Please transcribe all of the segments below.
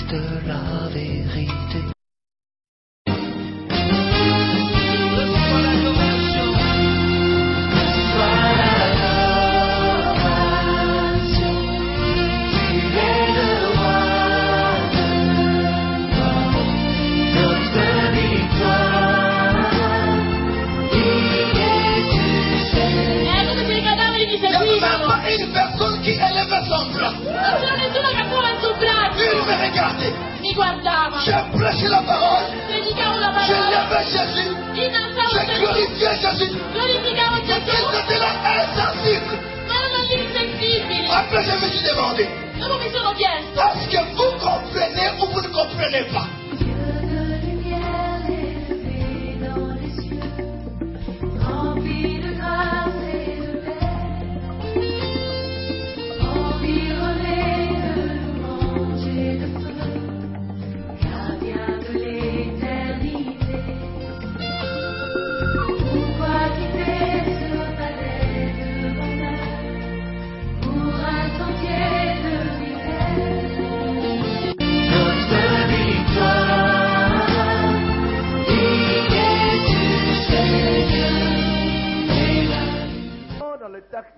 juste la vérité. Une personne qui élève son bras. Non c'era nessuno che muove il suo braccio. Il me regardait. Mi guardava. J'ai prêché la parole. Predicavo la J'ai parola. levé Jésus. Innalzavo J'ai Gesù. glorifié Jésus. Glorificavo Mais Gesù. ils étaient là insensibles. Ma erano lì insensibili. Après, je me suis demandé, Dopo mi sono chiesto. est-ce que vous comprenez ou vous ne comprenez pas?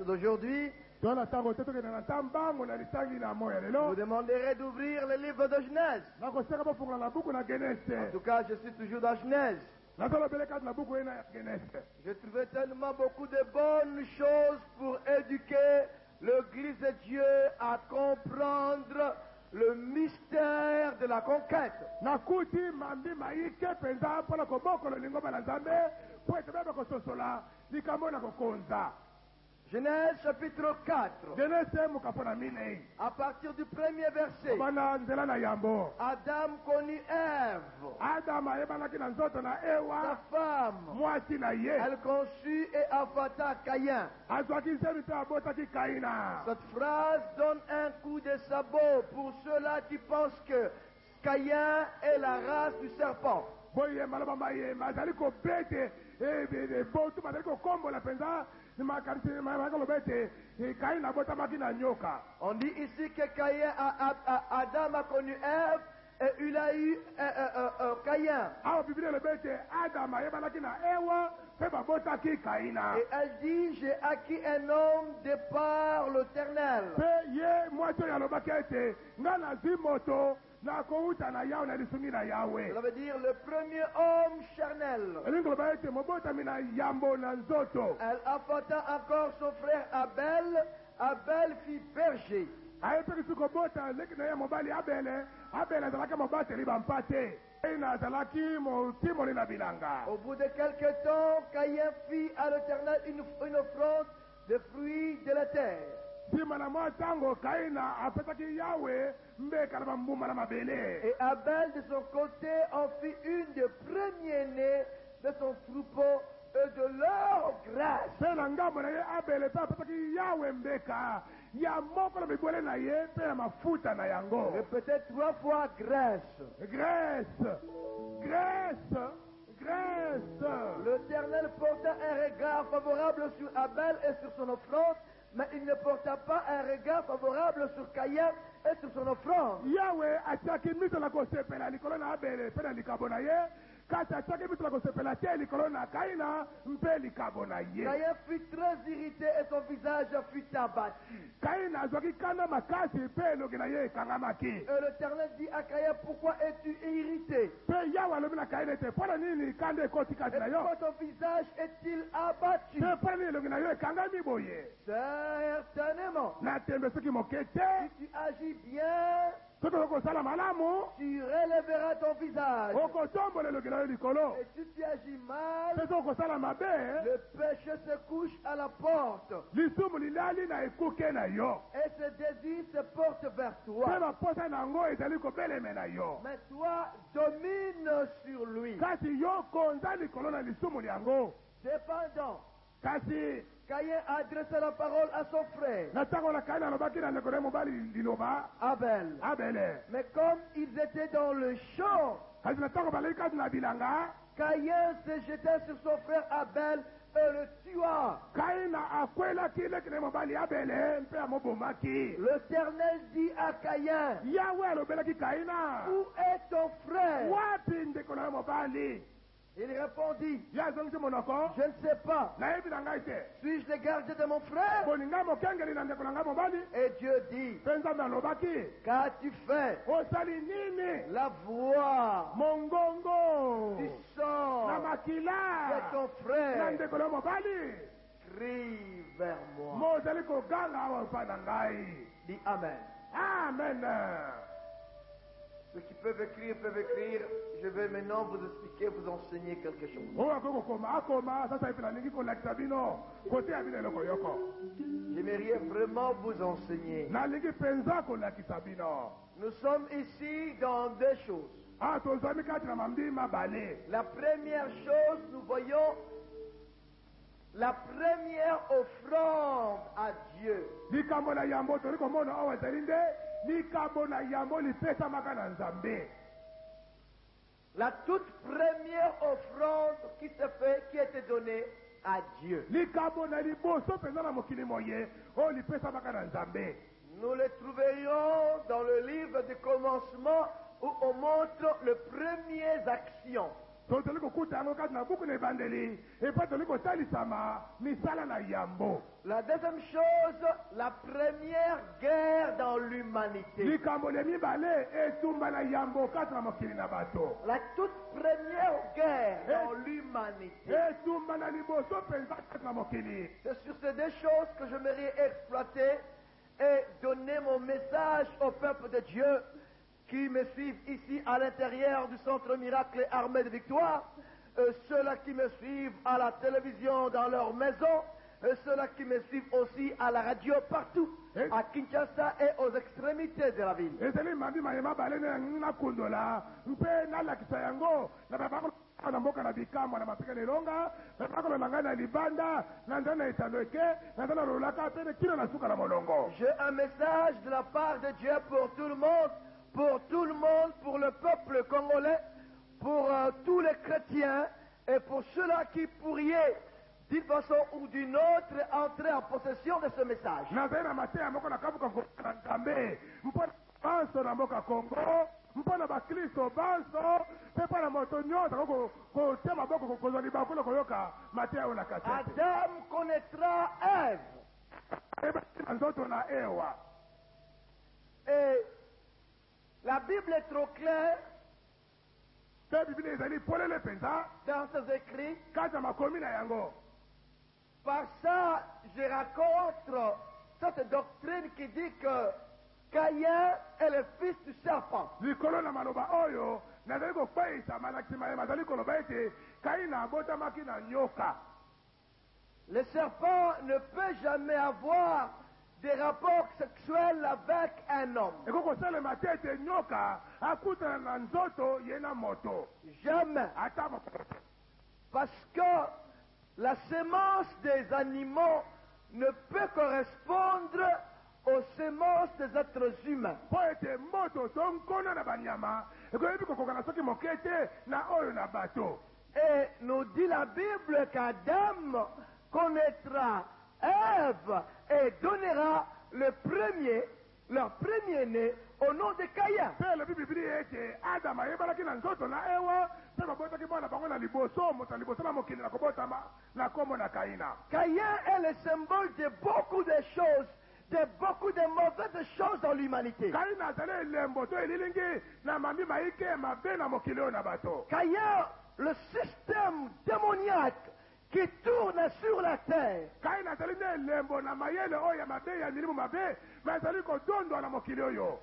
D'aujourd'hui, vous demanderez d'ouvrir le livre de Genèse. En tout cas, je suis toujours dans Genèse. J'ai trouvé tellement beaucoup de bonnes choses pour éduquer l'Église de Dieu à comprendre le mystère de la conquête. Genèse chapitre 4. À partir du premier verset. Adam connut Ève. Sa femme. Elle conçut et affata Caïn. Cette phrase donne un coup de sabot pour ceux-là qui pensent que Caïn est la race du serpent. On dit ici que Adam a connu Ève et il a eu Caïn. Et elle dit, j'ai acquis un homme de par l'Éternel. Ça veut dire le premier homme charnel. Elle affata encore son frère Abel. Abel fit berger. Au bout de quelque temps, Caïn fit à l'Éternel une offrande de fruits de la terre. Et Abel de son côté en fit une de premier-né de son troupeau et de leur grâce. Répétez 3 fois grâce. L'Éternel porta un regard favorable sur Abel et sur son offrande, mais il ne porta pas un regard favorable sur Caïn et sur son offrande. Caïn fut très irrité et son visage fut abattu. Et l'Éternel dit à Caïn, pourquoi es-tu irrité? Et pourquoi ton visage est-il abattu? Certainement. Si tu agis bien, tu relèveras ton visage. Et si tu agis mal, le péché se couche à la porte. Et ce désir se porte vers toi. Mais toi, domine sur lui. Cependant, Caïn adressa la parole à son frère Abel. Mais comme ils étaient dans le champ, Caïn se jeta sur son frère Abel et le tua. L'Éternel dit à Caïn, où est ton frère? Il répondit, je ne sais pas. Suis-je le gardien de mon frère? Et Dieu dit, qu'as-tu fait? La voix du sang de ton frère crie vers moi. Dis Amen. Amen. Ceux qui peuvent écrire. Je vais maintenant vous expliquer, vous enseigner quelque chose. J'aimerais vraiment vous enseigner. Nous sommes ici dans deux choses. La première chose, nous voyons la première offrande à Dieu. La toute première offrande qui se fait, qui était donnée à Dieu. Nous le trouverions dans le livre du commencement où on montre les premières actions. La deuxième chose, la première guerre dans l'humanité. La toute première guerre dans l'humanité. C'est sur ces deux choses que j'aimerais exploiter et donner mon message au peuple de Dieu qui me suivent ici à l'intérieur du Centre Miracle et Armée de Victoire, ceux-là qui me suivent à la télévision dans leur maison, ceux-là qui me suivent aussi à la radio partout, à Kinshasa et aux extrémités de la ville. J'ai un message de la part de Dieu pour tout le monde, pour le peuple congolais, pour tous les chrétiens et pour ceux-là qui pourraient, d'une façon ou d'une autre, entrer en possession de ce message. Adam connaîtra Ève. Et la Bible est trop claire dans ses écrits. Par ça, je raconte cette doctrine qui dit que Caïn est le fils du serpent. Le serpent ne peut jamais avoir des rapports sexuels avec un homme. Jamais. Parce que la sémence des animaux ne peut correspondre aux sémences des êtres humains. Et nous dit la Bible qu'Adam connaîtra Ève et donnera leur premier-né au nom de Caïn. Caïn est le symbole de beaucoup de choses, de beaucoup de mauvaises choses dans l'humanité. Caïn, le système démoniaque qui tourne sur la terre.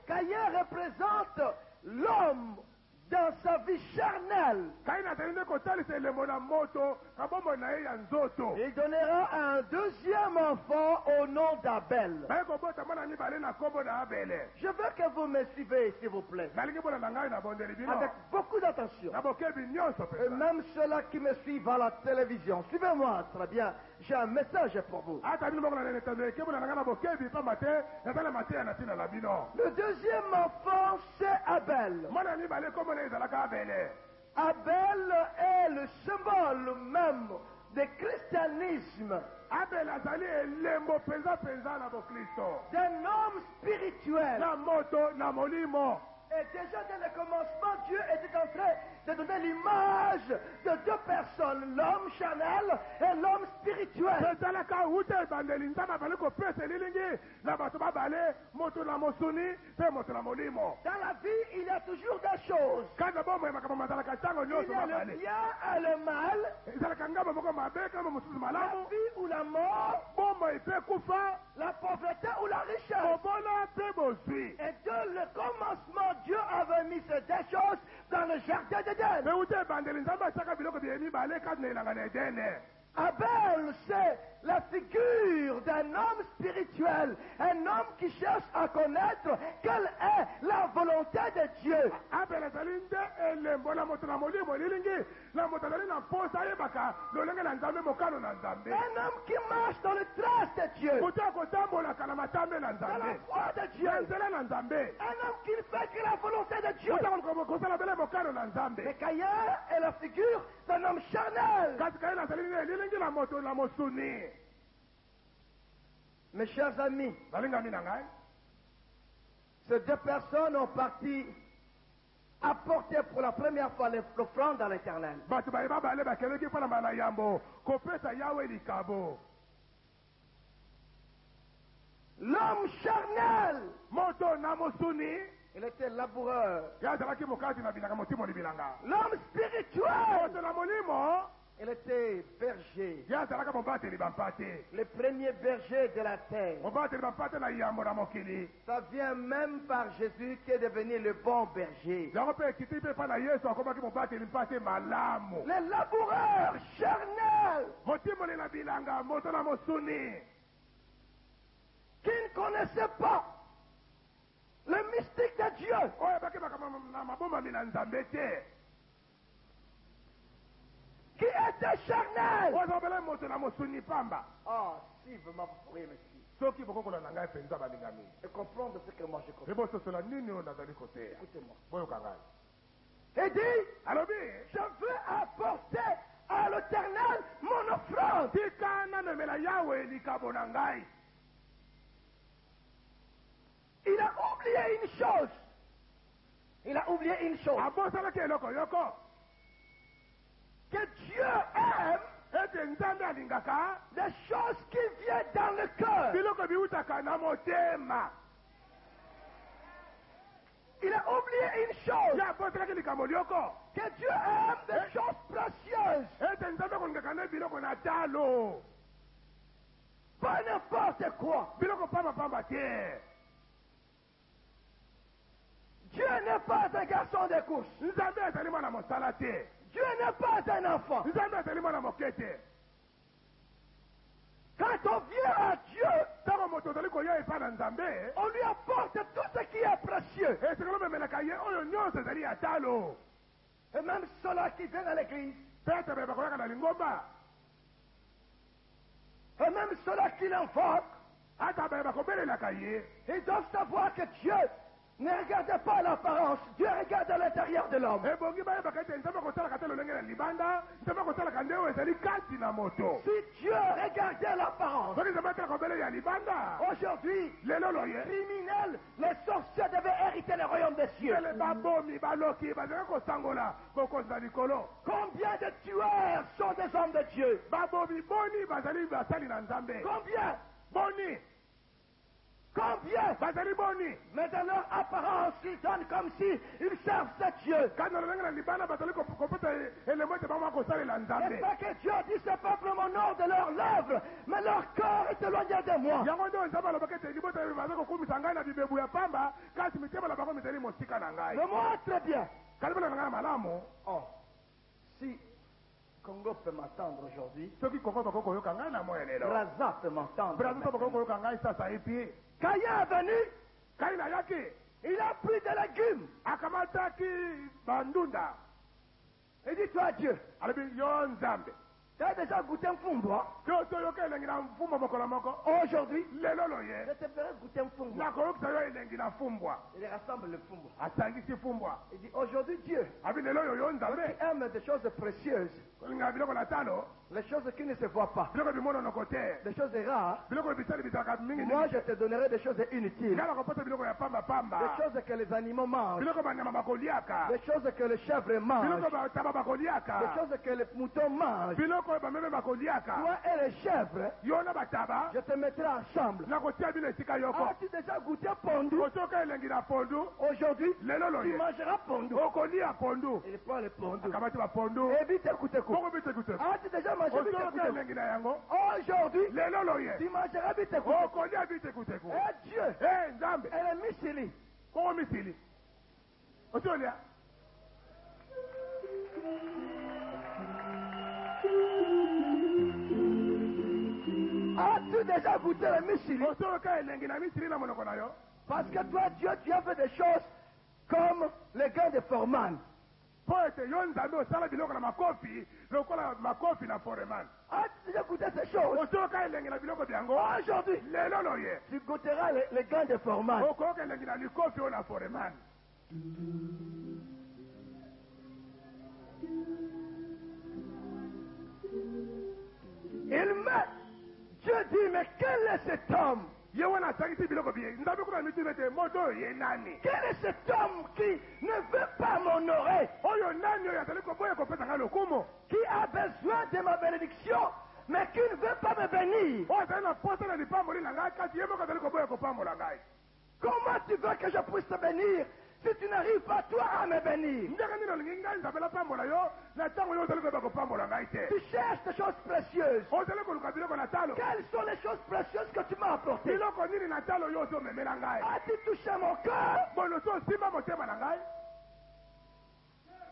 Caïn représente l'homme dans sa vie charnelle. Il donnera un deuxième enfant au nom d'Abel. Je veux que vous me suivez, s'il vous plaît, avec beaucoup d'attention. Et même ceux-là qui me suivent à la télévision, suivez-moi très bien. J'ai un message pour vous. Le deuxième enfant, c'est Abel. Abel est le symbole même de christianisme, Abel azali elembo penza penza na bokristo. d'un homme spirituel. Na moto na molimo. Et déjà dès le commencement, Dieu était en train de donner l'image de deux personnes, l'homme charnel et l'homme spirituel. ezalaka uta ebandeli nzambe abali kopesa elilingi na bato babale moto na mosuni mpe moto na molimo. Dans la vie, il y a toujours des choses. kaka bomoi makambo mazalaka ntango Il nyonso y a le babale bien et le mal, ezalaka ngambo moko mabe ngambo mosusu la malamu. vie ou la mort, bomoi mpe kufa la pauvreté ou la richesse. kobola mpe bozwi. Et dès le commencement, Dieu avait mis ces deux choses dans le jardin d'Éden. mpe uta ebandeli nzambe atiaka biloko bie mibale kati na elanga na edene. Abel, c'est la figure d'un homme spirituel, un homme qui cherche à connaître quelle est la volonté de Dieu. abel azali nde elembo na moto na molimo elilingi na moto azali na mposa ayebaka lolenge na nzambe mokano na nzambe. Un homme qui marche dans le trace de Dieu, kuta kotambolaka na matambe na dans la nzambe voie de Dieu. na nzela na nzambe. Un homme qui ne fait que la volonté de Dieu. kuta kosala bele mokano na nzambe. Mais Caïn est la figure d'un homme charnel. kasi kaye nazali nde elilingi na moto na mosuni. Mes chers amis, balingami na ngai ces deux personnes ont parti apporter pour la première fois l'offrande à l'Éternel. bato baye babale bakeleki mpo na mbala na yambo kopesa yawe likabo. L'homme charnel, moto na mosuni il était laboureur. ye azalaki mokati na bilanga motimo libilanga. L'homme spirituel, moto na molimo il était berger. ye azalaka mobateli bampate. Le premier berger de la terre. mobateli bampate na yambo na mokili. Ça vient même par Jésus qui est devenu le bon berger. yango mpe ekiti mpe epai na yesu akomaki mobateli mpate malamu. Le laboureur charnel motimoli na bilanga moto na mosuni qui ne connaissait pas le mystique de Dieu. oyo bakebaka na mabombami na nzambe te. Qui était charnel. oyo azobele moto na mosuni pamba. Ah, si vraiment vous pourriez me suivre soki bokokola na ngai mpenza balingami et comprendre ce que moi je comprends. ebososola nini oyo nazali koteya Écoutez-moi. boyoka ngai. Et dit, alobi je veux apporter à l'Éternel mon offrande. tika nanomela yawe likabo na ngai. Il a oublié une chose. Il a oublié une chose. abosalaki eloko yoko Que Dieu aime ete nzambe alingaka des choses qui viennent dans le cœur. biloko biutaka na motema. Il a oublié une chose. ye abosalaki likambo lioko Que Dieu aime des choses précieuses. ete nzambe akolingaka nde biloko na talo. Pas n'importe quoi. biloko pambapamba te. Dieu n'est pas un garçon de course. nzambe azali mwana mosala te. Dieu n'est pas un enfant. nzambe azali mwana moke te. Quand on vient à Dieu, ntango moto ozali koya epai na nzambe on lui apporte tout ce qui est précieux. esekelo memelaka ye oyo nyonso ezali ya talo. Et même ceux-là qui viennent à l'église, pete baye bakoyaka na lingomba et même ceux-là qui l'invoquent, ata baye bakobelelaka ye. ils doivent savoir que Dieu ne regarde pas l'apparence. Dieu regarde à l'intérieur de l'homme. ebongi bayebaka ete nzambe akosalaka te lolenge na libanda nzambe akosalaka nde oyo ezali kati na moto. Si Dieu regardait l'apparence, soki nzambe atalaka obele ya libanda aujourd'hui, lelo loye criminels, les sorciers devaient hériter le royaume des cieux. ele babomi baloki bazalaki kosangola bokonzi na likolo. Combien de tueurs sont des hommes de Dieu? babomi boni bazali basali na nzambe. Combien? boni Combien? bazali boni Mais dans leur apparence, ils donnent comme si ils servent ce Dieu. kati na lolenge na libanda bazali kopesa elemo ete bango bakosalela nzambe. N'est-ce pas que Dieu dit ce peuple m'honore de leurs lèvres, mais leur cœur est éloigné de moi. yango nde nzambe alobaki ete libota baza kokumisa ngai na bibebu ya pamba kasi mitema na bango mizali mosika na ngai. Le moi très bien. kalibela na ngai na malamu. Oh, si Congo peut m'entendre aujourd'hui, soki kongo bako koyoka ngai na moya lelo Braza peut m'entendre. braza to bako koyoka ngai sasa epi Caïn est venu, kai na yaki il a pris des légumes. akamataki bandunda Il dit, toi Dieu, alobi yo nzambe Tu as déjà goûté un fumbwa? toyoka elengi na mfumbwa mokolo moko Aujourd'hui, lelo loye je te ferai goûter un fumbwa. nakoyokisa yo elengi na fumbwa Il rassemble le fumbwa. asangisi fumbwa Il dit aujourd'hui Dieu, abi lelo oyo yo qui nzambe aime des choses précieuses, kolinga biloko na talo les choses qui ne se voient pas, biloko bimononoko te les choses rares, biloko bisali bisalaka mingi moi je te donnerai des choses inutiles, ngala kopesa biloko ya pambapamba des choses que les animaux mangent, biloko banyama bakoliaka des choses que les chèvres mangent, biloko bataba des bakoliaka choses que les moutons mangent. biloko oyo bameme bakoliaka Toi et les chèvres, yo na bataba je te mettrai ensemble. nakotia bino esika yoko As-tu déjà goûté pondu? otoka elengi na pondu Aujourd'hui, lelo tu loye mangeras pondu. okolia pondu Il prend le pondu. akamati bapondu Et vite écoute. poko bitekute As-tu déjà mangé vite otoka écoute? elengi na yango Aujourd'hui, lelo loye tu mangeras vite écoute. okolia bitekuteko Et Dieu, nzambe elle est Micheli. koko misili otiolia As-tu déjà goûté le Micheli? otoka elengi na misili na monoko na yo Parce que toi, Dieu, tu as fait des choses comme les gars de Foreman. po ete yo nzambe osala biloko na makofi lokola makofi na foreman As-tu déjà goûté ces choses? otoka elengi na biloko byango Aujourd'hui, lelo loye tu goûteras les gants de Foreman. okoyoka elengi na likofi oyo na foreman Il met. Dieu dit, mais quel est cet homme? ye wana asangisi biloko bie nzambe kuna mituna ete moto oyo ye nani Quel est cet homme qui ne veut pas m'honorer? oyo nani oyo azali koboya kopesa ngai lokumu Qui a besoin de ma bénédiction, mais qui ne veut pas me bénir? oyo azali na posa na lipamboli na ngai kasi ye moko azali koboya kopambola ngai Comment tu veux que je puisse te bénir si tu n'arrives pas toi à me bénir? ndenge nini olingi ngai nzambe napambola yo na ntango yo ozali koyeba kopambola ngai te Tu cherches des choses précieuses. ozali koluka biloko na talo Quelles sont les choses précieuses que tu m'as apportées? biloko nini na talo yo ozomemela ngai As-tu touché mon cœur? bono so osimba motema na ngai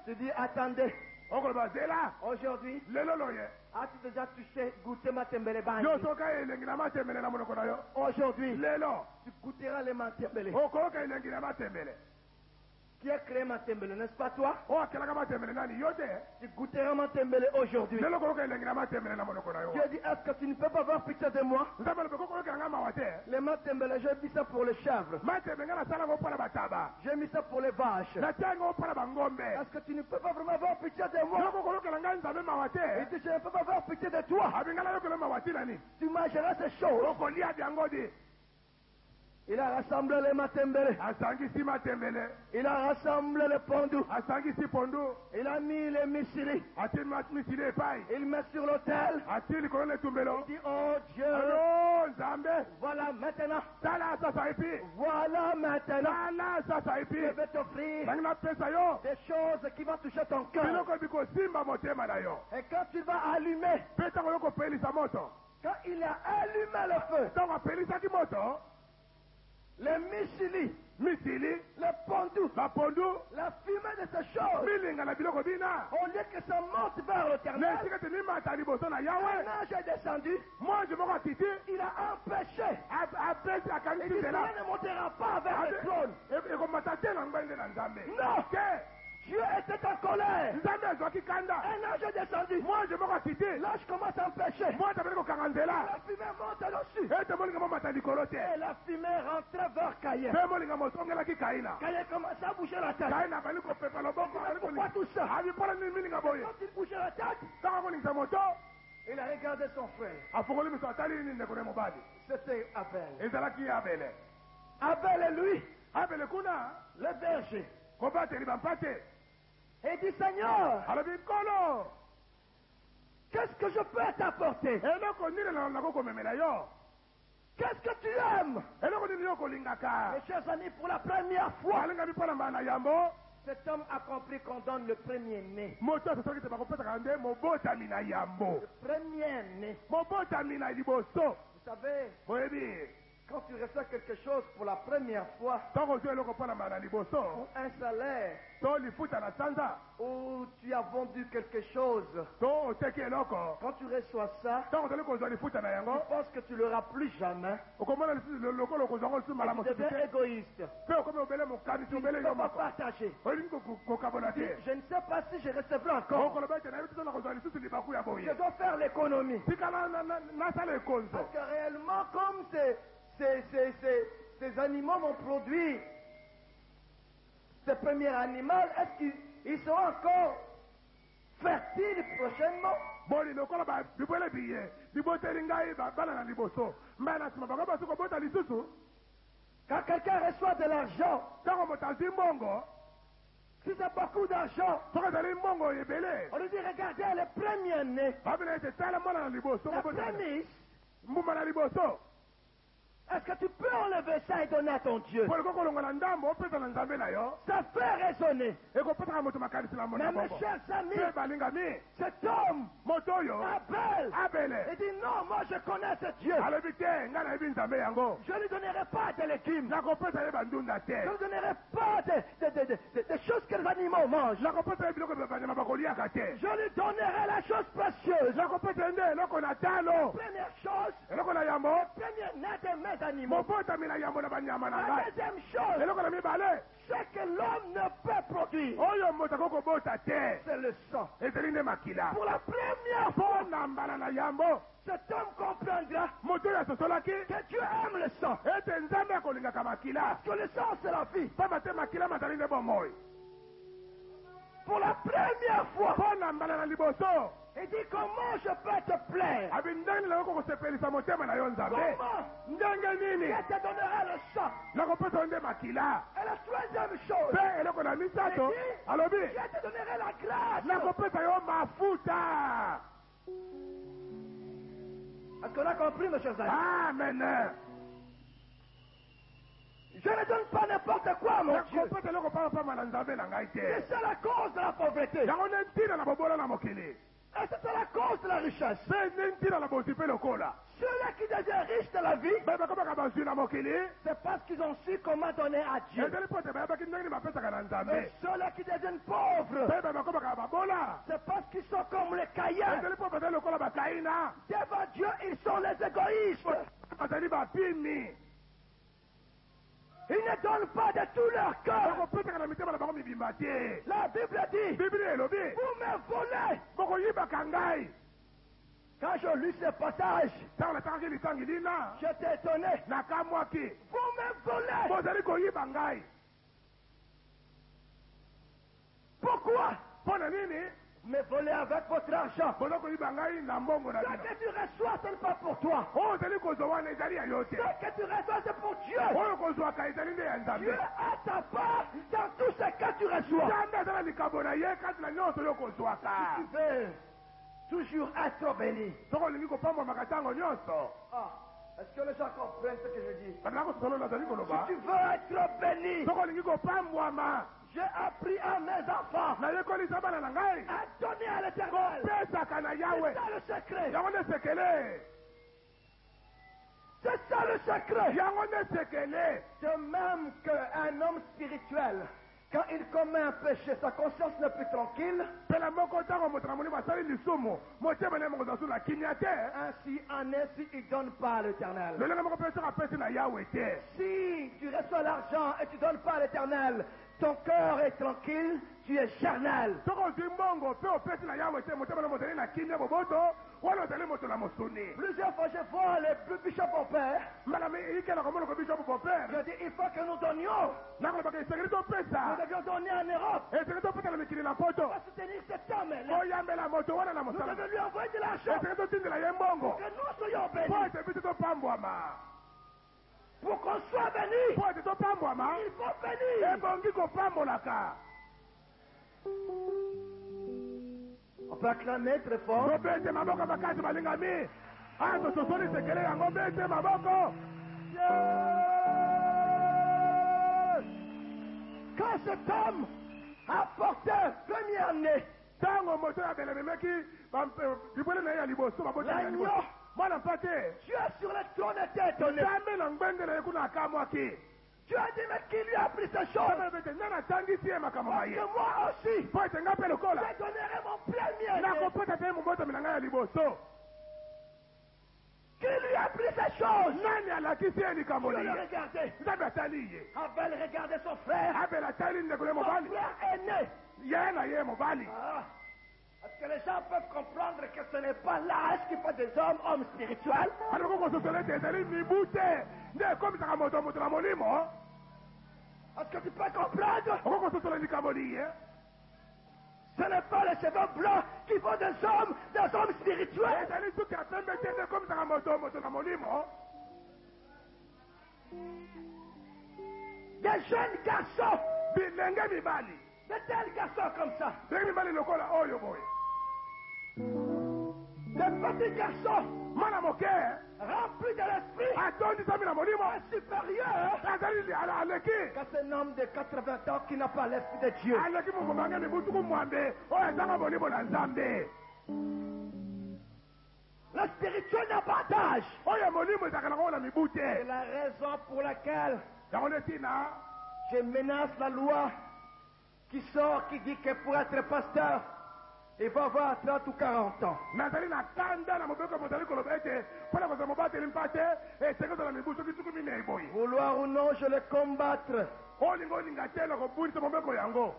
Tu dis, attendez, okoloba zela aujourd'hui, lelo loye as-tu déjà touché, goûté ma tembele bandi? yo soka elengi na matembele na monoko na yo Aujourd'hui, lelo tu goûteras les matembele. okoyoka elengi na matembele Qui a créé matembele, n'est-ce pas toi? oyo akelaka matembele nani yo te Tu goûteras matembele aujourd'hui. lelo okoyoka elengi na matembele na monoko na yo Dieu dit, est-ce que tu ne peux pas avoir pitié de moi? nzambe lobe kokoyoka nga mawa te Les matembele, j'ai mis ça pour les chèvres. matembele nga nasala ngo mpona bataba J'ai mis ça pour les vaches. natia ngo mpona bangombe Est-ce que tu ne peux pas vraiment avoir pitié de moi? loko okoyokela ngai nzambe mawa Il te dit, je ne peux pas avoir pitié de toi. abingala yokela mawa ti nani Tu mangeras ces choses. okolia byango di Il a rassemblé les matembele. asangisi matembele Il a rassemblé les pondus. asangisi pondu Il a mis les misili. atie misili epai Il met sur l'autel. atie likolo na etumbelo Il dit, oh Dieu, alo nzambe voilà maintenant. tala sasa epi Voilà maintenant. tala sasa epi Je vais t'offrir nangi napesa yo des choses qui vont toucher ton cœur. biloko bikosimba motema na yo Et quand tu vas allumer, mpe ntango yo kopelisa moto quand il a allumé le feu, ntango apelisaki moto les misili, misili les pondus, bapondu la fumée de ces choses, milinga na biloko bina au lieu que ça monte vers na l'éternel, esika te nimata liboso na un yawe ange est descendu, mwanzi moko atiti il a empêché. apesi Il akangisi dit, nzela cela ne montera pas vers le trône. ekomata te na ngwenge na nzambe Non. te Dieu était en colère. nzambe azwaki kanda Un ange est descendu. mwanzi moko atiti L'ange commence à empêcher. mwanzi abeli kokanga nzela La fumée monte dessus. ete molinga momata likolo te Et la fumée rentrait vers Caïn. mpe molinga motongelaki kaina Caïn commençait à bouger la tête. kaina abali kopepa loboko abali Pourquoi tout ça? abi mpona nini milinga boye Quand il bougeait la tête, ntango akolingisa moto il a regardé son frère. afongoli miso atali nini ndeko na mobali C'était Abel. ezalaki abele Abel et lui, abele kuna le berger. kobateli bampate Et dit, Seigneur, alobi nkolo qu'est-ce que je peux t'apporter? eloko nini nako komemela yo Qu'est-ce que tu aimes? eloko nini yo kolingaka Mes chers amis, pour la première fois, alingami mpona mbala na yambo cet homme a compris qu'on donne le premier-né. moto asosoki te bakopesaka nde mobotami na yambo Le premier-né. mobotami na liboso Vous savez, boyebi Quand tu reçois quelque chose pour la première fois, ntango ozwi eloko mpo na mbala liboso ou un salaire, to lifuta na sanza ou tu as vendu quelque chose, to oteki eloko quand tu reçois ça, ntango ozali kozwa lifuta na tu yango penses que tu l'auras plus jamais. okomona lokolo okozwa ngo lisusu mbala Tu mosusu deviens te égoïste. mpe okomi obele mokanisi Tu ne obele peux yo pas moko partager. olingi kokabola Tu dis, te je ne sais pas si je recevrai encore. okoloba ete nayebi te so na kozwa lisusu libaku ya Je boye dois faire l'économie. tika nasala ekonzo Parce que réellement, comme ces animaux m'ont produit ce premier animal, est-ce qu'ils seront encore fertiles prochainement? boli lokola bibwele biye biboteli ngai bana na liboso mbai na nsima bango basi kobota lisusu Quand quelqu'un reçoit de l'argent, ntango moto azwi mbongo si c'est beaucoup d'argent, soki ezali mbongo ebele on lui dit regardez le premier né, babela ete tala mwana na liboso la kobota prémisse. mbuma na liboso Est-ce que tu peux enlever ça et donner à ton Dieu? poli kokolonga na ndambo opesa na nzambe na yo Ça fait raisonner. ekopesaka moto makanisi na Mais mona mes bongo chers amis, mpe balingami cet homme, moto oyo Abel, abele il dit non, moi je connais ce Dieu. alobi te ngai nayebi nzambe yango Je ne lui donnerai pas de légumes. nakopesa ye bandunda Je ne te lui donnerai pas des choses que les animaux mangent. nakopesa ye biloko banyama bakoliaka te Je lui donnerai la chose précieuse. nakopesa ye nde eloko na talo Première chose, eloko na yambo premier né de mes animaux. mobotami na yambo na banyama na La ngai deuxième chose, eloko na mibale c'est que l'homme ne peut produire. oyo moto akoki kobota te C'est le sang. ezali nde makila Pour la première fois, mpo na mbala na yambo cet homme comprendra moto oyo asosolaki que Dieu aime le sang. ete nzambe akolingaka makila Que le sang, c'est la vie. pamba te makila mazali nde bomoi Pour la première fois, mpo na mbala na liboso il dit comment je peux te plaire. abi ndenge nakoki kosepelisa motema na yo nzambe Comment? ndenge nini Je te donnerai le sang. nakopesa yo nde makila Et la troisième chose, mpe eloko na misato alobi je te donnerai la grâce. nakopesa yo mafuta Est-ce qu'on a compris, mes chers amis? amen Je ne donne pas n'importe quoi, mon Dieu. nakopesa eloko pamapama na nzambe na ngai te Et c'est la cause de la pauvreté. yango nde ntina na bobola na mokili Et c'est la cause de la richesse. mpe nde ntina na bozwi mpe lokola Ceux-là qui deviennent riches de la vie, mpe bakomaka bazwi na mokili c'est parce qu'ils ont su comment donner à Dieu. ezali mpo ete bayebaki ndenge nini bapesaka na Et nzambe ceux-là qui deviennent pauvres, mpe bakomaka babola c'est parce qu'ils sont comme les caïens. ezali mpo bazali lokola bakaina Devant Dieu, ils sont les égoïstes. bazali bapimi Ils ne donnent pas de tout leur cœur. bakopesaka na mitema na bango mibimba te La Bible dit, biblia elobi vous me volez. bokoyibaka ngai Quand je lis ce passage, ntango natangaki litangi lina j'étais étonné. nakamwaki Vous me volez. bozali koyiba ngai Pourquoi mpo na nini me voler avec votre argent? boza koyiba ngai na mbongo na Ce bino que tu reçois, ce n'est pas pour toi. oyo ozali kozwa wana ezali ya yo te Ce que tu reçois, c'est pour Dieu. oyo kozwaka ezali nde ya nzambe Dieu a ta part dans tout ce que tu reçois. nzambe aza na likambo na ye kati na nyonso oyo kozwaka Tu veux toujours être béni. soko olingi kopambwamaka ntango nyonso Est-ce que les gens comprennent ce que je dis? bato nakosolo nazali koloba Si tu veux être béni, soko olingi kopambwama j'ai appris à mes enfants nayekolisa bana na ngai à donner à l'éternel. kopesaka na C'est yawe ça le secret. yango nde sekele C'est ça le secret. yango nde sekele De même qu'un homme spirituel, quand il commet un péché, sa conscience n'est plus tranquille. mpela moko ntango moto na molimo asali lisumu motema na ye moko zasula kimia te Ainsi en est si il ne donne pas à l'éternel. lolenge moko mpe soki apesi na yawe te Si tu reçois l'argent et tu ne donnes pas à l'éternel, ton cœur est tranquille, tu es charnel. soki ozwi mbongo mpe opesi na yawe te motema na mozali na kimia boboto wana ozali moto na mosuni Plusieurs fois, je vois les bishops au père. mbala ikelaka monoko biso popere Je dis, il faut que nous donnions. nakolobaka esengeli Nous topesa devions donner en Europe. esengeli topesala mikili na poto Pour soutenir cet homme-là. oyambela moto wana na Nous mosala devons lui envoyer de l'argent. esengeli totindela ye mbongo Que nous soyons mpo bénis. ete biso topambwama Pour qu'on soit bénis, mpo ete topambwama il faut bénir. ebongi kopambolaka On peut acclamer très fort. tobete maboko makasi balingami aya tososoli sekele yango bete maboko Quand cet homme a porté premier-né, ntango moto ya bele memeki bibwele na ye ya liboso babotana l'agneau mwana mpate Dieu sur le trône était étonné. nzambe na ngwenge na ye kuna akamwaki Dieu a dit, mais qui lui a appris ces choses? nzambe ete nani atangisi ye makambo Parce maye que moi aussi, mpo ete nga mpe lokola je donnerai mon premier. nakopesa te mobotomi na ngai ya liboso Qui lui a appris ces choses? nani alakisi ye likambo Je le liye regardais. nzambe atali ye Abel regardait son frère. abel atali ndeko ye Son mobali frère aîné. ye na ye mobali Ah. Est-ce que les gens peuvent comprendre que ce n'est pas l'âge qui fait des hommes spirituels? aloko kososola ete ezali mibu te nde ekomisaka moto na molimo Est-ce que tu peux comprendre? oko kososola likambo liye Ce n'est pas les cheveux blancs qui font des hommes spirituels. ezali suki ya pembe te nde ekomisaka moto na molimo Des jeunes garçons, bilenge mibali de tels garçons comme ça, ndenge mibali lokola oyo boye des petits garçons mwana moke remplis de l'esprit, atondisami na molimo supérieurs azali aleki qu'à cet homme de 80 ans qui n'a pas l'esprit de Dieu. aleki mokomange mibutuku mwambe oyo ezanga molimo na nzambe Le spirituel n'a pas d'âge. oyo molimo ezalaka nango na mibu C'est te la raison pour laquelle yango nde ntina je menace la loi qui sort, qui dit que pour être pasteur, il va avoir 30 ou 40 ans. nazali na kanda na mobeko mozali koloba ete mpona kozala mobateli mpa te eseke ozala mibu soki tuku minei boye Vouloir ou non, je le combattre. olinga te na kobundisa mobeko yango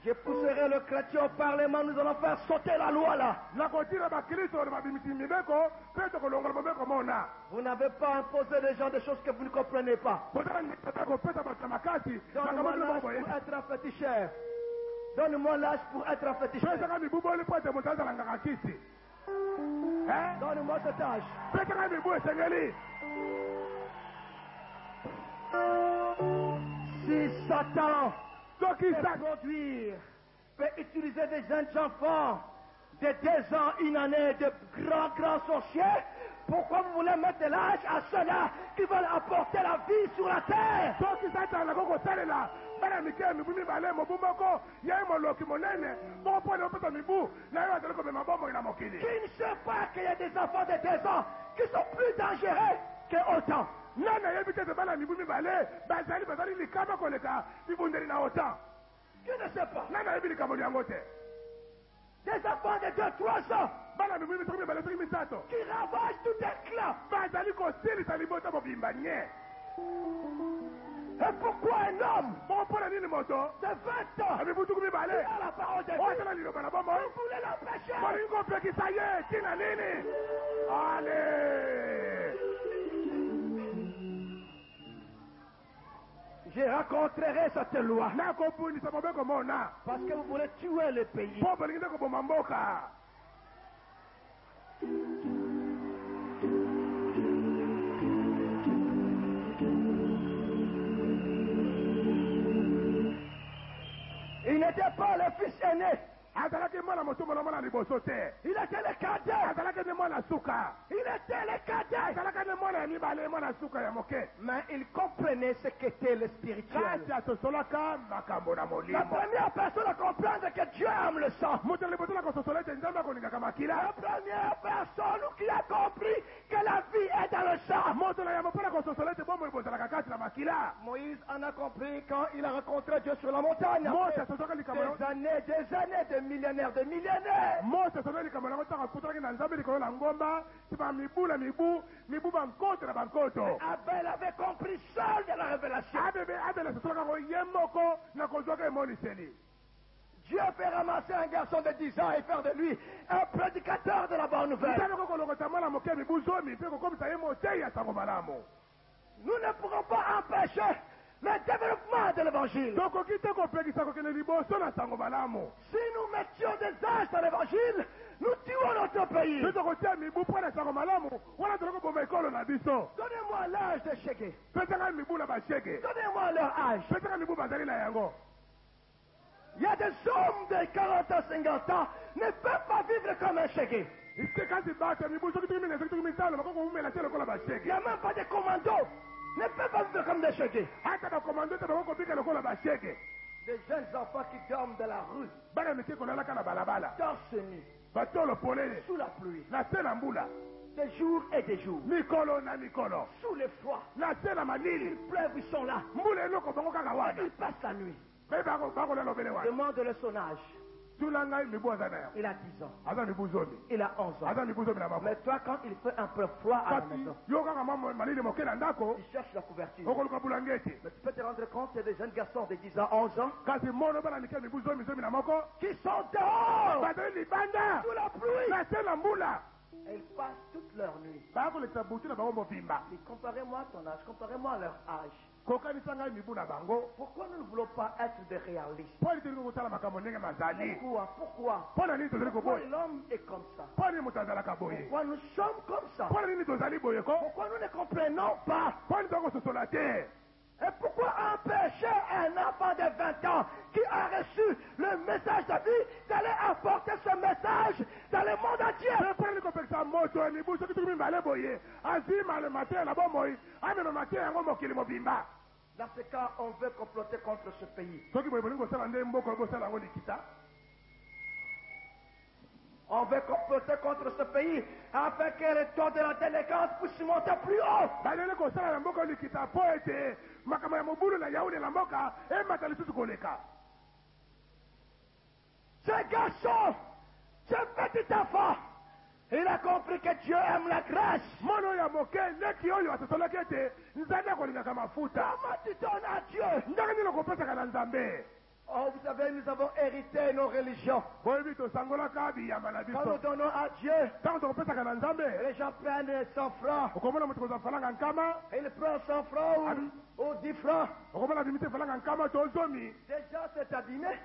Je pousserai le chrétien au Parlement, nous allons faire sauter la loi là. nakotira bakristo na babimisi mibeko mpe tokolongola mobeko mona Vous n'avez pas imposé les gens des choses que vous ne comprenez pas. kozala ata kopesa bato na makasi Donne-moi makambo l'âge boye pour être un féticheur. Donne-moi l'âge pour être un féticheur. pesaka mibu boli po ete moto azalangaka kisi Donne-moi cet âge. pesaka mibu esengeli Si Satan soki peut produire, peut utiliser des jeunes enfants de 2 ans, 1 année, de grands sorciers, pourquoi vous voulez mettre de l'âge à ceux-là qui veulent apporter la vie sur la terre? soki satana nako kosalela bana mike ya mibu mibale mobu moko ye moloki monene moko mpo ne opesa mibu na yo azali komema bomoi na mokili Qui ne sait pas qu'il y a des enfants de 2 ans qui sont plus dangereux que autant? nani ayebi te ete bana mibu mibale bazali likama koleka bibundeli na otan Qui ne sait pas? nani ayebi likambo yango te Des enfants de 2, 3 ans bana mibu soki mibale soki misato qui ravagent tout un clan. bazali kosilisa libota mobimba nye Et pourquoi un homme moko mpona nini moto de 20 ans amibutuku qui mibale a la parole de oyo Dieu, atala liloba na bomoi vous voulez l'empêcher? molingi kopekisa ye tina nini ale Je rencontrerai cette loi nakobundisa mobeko mona parce que vous voulez tuer le pays. mpo bolingi nde koboma mboka Il n'était pas le fils aîné, azalaki mwana mosumu na mwana liboso te il était le cadet. azalaki nde mwana suka Il était le cadet. azalaki nde mwana ya mibale mwana suka ya moke Mais il comprenait ce qu'était le spirituel. kati asosolaka makambo na La molimo première personne à comprendre que Dieu aime le sang. moto ya liboso na kososola ete nzambe akolingaka makila La première personne qui a compris que la vie est dans le sang. moto na yambo mpona kososola ete bomoi bozalaka kati na makila Moïse en a compris quand il a rencontré Dieu sur la montagne. mose asosolaka likambo yango Des années, de millénaires, de millénaires. mose asosolaki likambo yango ntango akutanaki na nzambe likolo na ngomba tima mibu na mibu bankoto na bankoto Abel avait compris seul de la révélation. abele asosolaka yango ye moko na kozwaka emoniseli Dieu fait ramasser un garçon de 10 ans et faire de lui un prédicateur de la bonne nouvelle. nzambe kokolokota mwana moke ya mibu zomi mpe kokomisa ye motei ya sango malamu Nous ne pourrons pas empêcher le développement de l'évangile. tokoki te kopekisa kokende liboso na sango malamu Si nous mettions des âges dans l'évangile, nous tuons notre pays. mpe tokotia mibu mpo na sango malamu wana toloko boma ekolo na biso Donnez-moi l'âge de Chégué. pesaka mibu na bashege Donnez-moi leur âge. pesaka mibu bazali na yango Il y a des hommes de 40 ans, 50 ans ne peuvent pas vivre comme un Chégué. ise kasi bato ya mibu soki tuki mine soki tuki mitano bakoko komumela te lokola Il bashege n'y a même pas de commandos. Ne peuvent pas vivre comme des Chégués. ata bakomando te bakoko bika lokola bashege Des jeunes enfants qui dorment dans la rue, bana mike kolalaka na balabala torse nu, batolo polele sous la pluie. na se na mbula des jours et des jours. mikolo na mikolo Sous le froid, na se na malili il pleuve, ils sont là. mbula eloko bango kaka wana Ils passent la nuit. mpe bakolela obele wana Demande-le son âge. tula ngai mibu aza na yango Il a 10 ans. aza mibu zomi Il a 11 ans. aza mibu zomi na mama Mais toi, quand il fait un peu froid à la kasi maison, yo kaka malili moke na ndako tu cherches la couverture. okoluka bulangeti Mais tu peux te rendre compte, il y a des jeunes garçons de 10 ans, 11 ans, kasi mono bana mike mibu zomi na moko qui sont dehors bazali libanda sous la pluie. na se na mbula Et ils passent toute leur nuit. bakolekisa butu na bango mobimba Mais comparez-moi ton âge, comparez-moi leur âge. kokanisa ngai mibu na bango Pourquoi nous ne voulons pas être des réalistes? mpo nini tolingi kosala makambo ndenge mazali Pourquoi? mpo na nini tozali Pourquoi koboye l'homme est comme ça? mpo nini moto azalaka boye Pourquoi nous sommes comme ça? mpo na nini tozali boye ko Pourquoi nous ne comprenons pas? mpo nini tokososola te Et pourquoi empêcher un enfant de 20 ans qui a reçu le message de vie d'aller apporter ce message dans le monde entier? mpo nini kopekisa moto ya mibu soki toki mibale boye azima le mateya na bomoi amema mateya yango mokili mobimba Dans ce cas, on veut comploter contre ce pays. soki boye bolingi kosala nde mboka bosala yango likita On veut comploter contre ce pays afin que le taux de la délinquance puisse monter plus haut. baleli kosala na mboka likita mpo ete makambo ya mobulu na yaune na mboka emata lisusu koleka Ce garçon, ce petit enfant, il a compris que Dieu aime la grâce. mwana oyo ya moke leki oyo asosolaki ete nzambe akolingaka mafuta Comment tu donnes à Dieu? ndenge nini okopesaka na nzambe Oh, vous savez, nous avons hérité nos religions. boyebi tosangolaka biyamba na Quand nous biso donnons à Dieu, ntango tokopesaka na nzambe les gens prennent 100 francs. okomona moto kozwa falanga nkama Il prend 100 francs ou 10 francs. okomona bimisi falanga nkama to zomi Déjà, c'est abîmé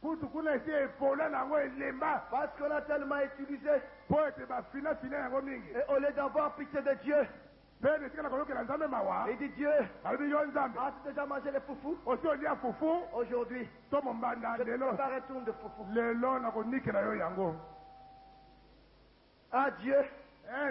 kutu kuna esi epola nango elemba parce qu'on a tellement utilisé. mpo ete bafinafina yango mingi Et au lieu d'avoir pitié de Dieu, mpe esika na koyokela nzambe mawa il dit Dieu, alobi yo nzambe as-tu déjà mangé les foufous? osi olia fufu Aujourd'hui, to mombanda je te lelo prépare un tour de foufous. lelo nakonikela yo yango Ah Dieu,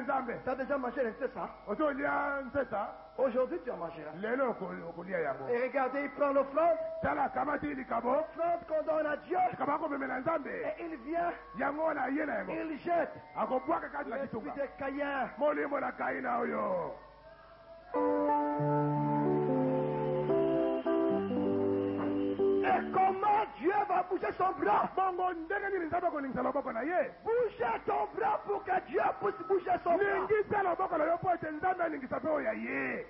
nzambe tu as déjà mangé ça? osi olia nsesa Aujourd'hui, tu en mangeras. lelo okolia yango Et regardez, il prend l'offrande, tala akamati likabo l'offrande qu'on donne à Dieu, likabo akomemela nzambe et il vient, yango wana aye na yango il jette akobwaka kati na l'esprit kituka de Caïn. molimo na kaina oyo Et comment Dieu va bouger son bras? bongo ndenge nini nzambe akolingisa loboko na ye Bouger ton bras pour que Dieu puisse bouger son bras. lingisa loboko na yo mpo ete nzambe alingisa mpe oyo ya ye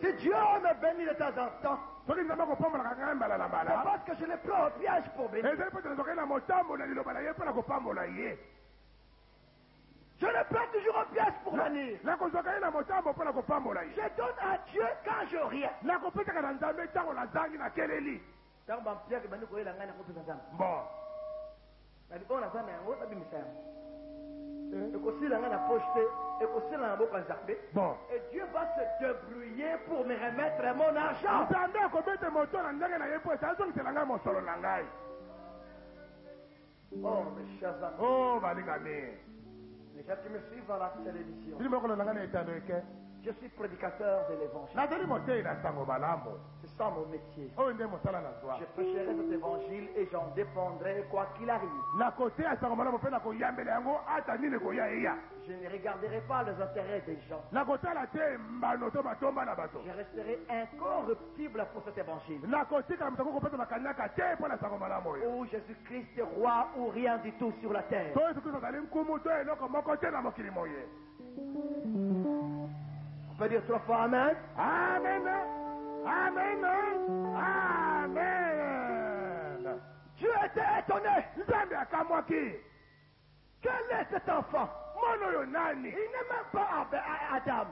Si Dieu me bénit de temps en temps, soki nzambe akopambolaka ngai mbala na c'est mbala parce que je le prends au piège pour bénir. ezali mpo nazokei na motambo na liloba na ye mpo na kopambola ye Je le prends toujours au piège pour bénir. nakozwaka ye na motambo mpo na kopambola ye Je donne à Dieu quand je rien. nakopesaka na nzambe ntango nazangi nakeleli Tant que Pierre est venu courir la gagne contre Nzambe. bon On a ça, mais on a bien mis ça. Et aussi la gagne a projeté, et aussi la gagne a Nzambe. bon Et Dieu va se débrouiller pour me remettre mon argent. nzambe akobete moto na ndenge na ye mpo ete azongisela ngai mosolo na ngai Oh, mes chers amis, o balingami les gens qui me suivent à la télévision, bili mokolo na ngai na etando eke je suis prédicateur de l'évangile. nazali motei na sango malamu C'est ça mon métier. oyo nde mosala na zwa Je prêcherai cet évangile et j'en dépendrai quoi qu'il arrive. nakoteya sango malamu mpe nakoyambela yango ata nini koya eya Je ne regarderai pas les intérêts des gens. nakotala te mbano to batomba na bato Je resterai incorruptible pour cet évangile. nakotikala moto akokopesa makanyaka te mpo na sango malamu oyo Ou Jésus-Christ est roi ou rien du tout sur la terre. to yesu kristo azali nkumu to eloko moko te na mokili moye On peut dire 3 fois Amen. amen amen amen Dieu était étonné. nzambe akamwaki Quel est cet enfant? mwana oyo nani Il n'est même pas Adam.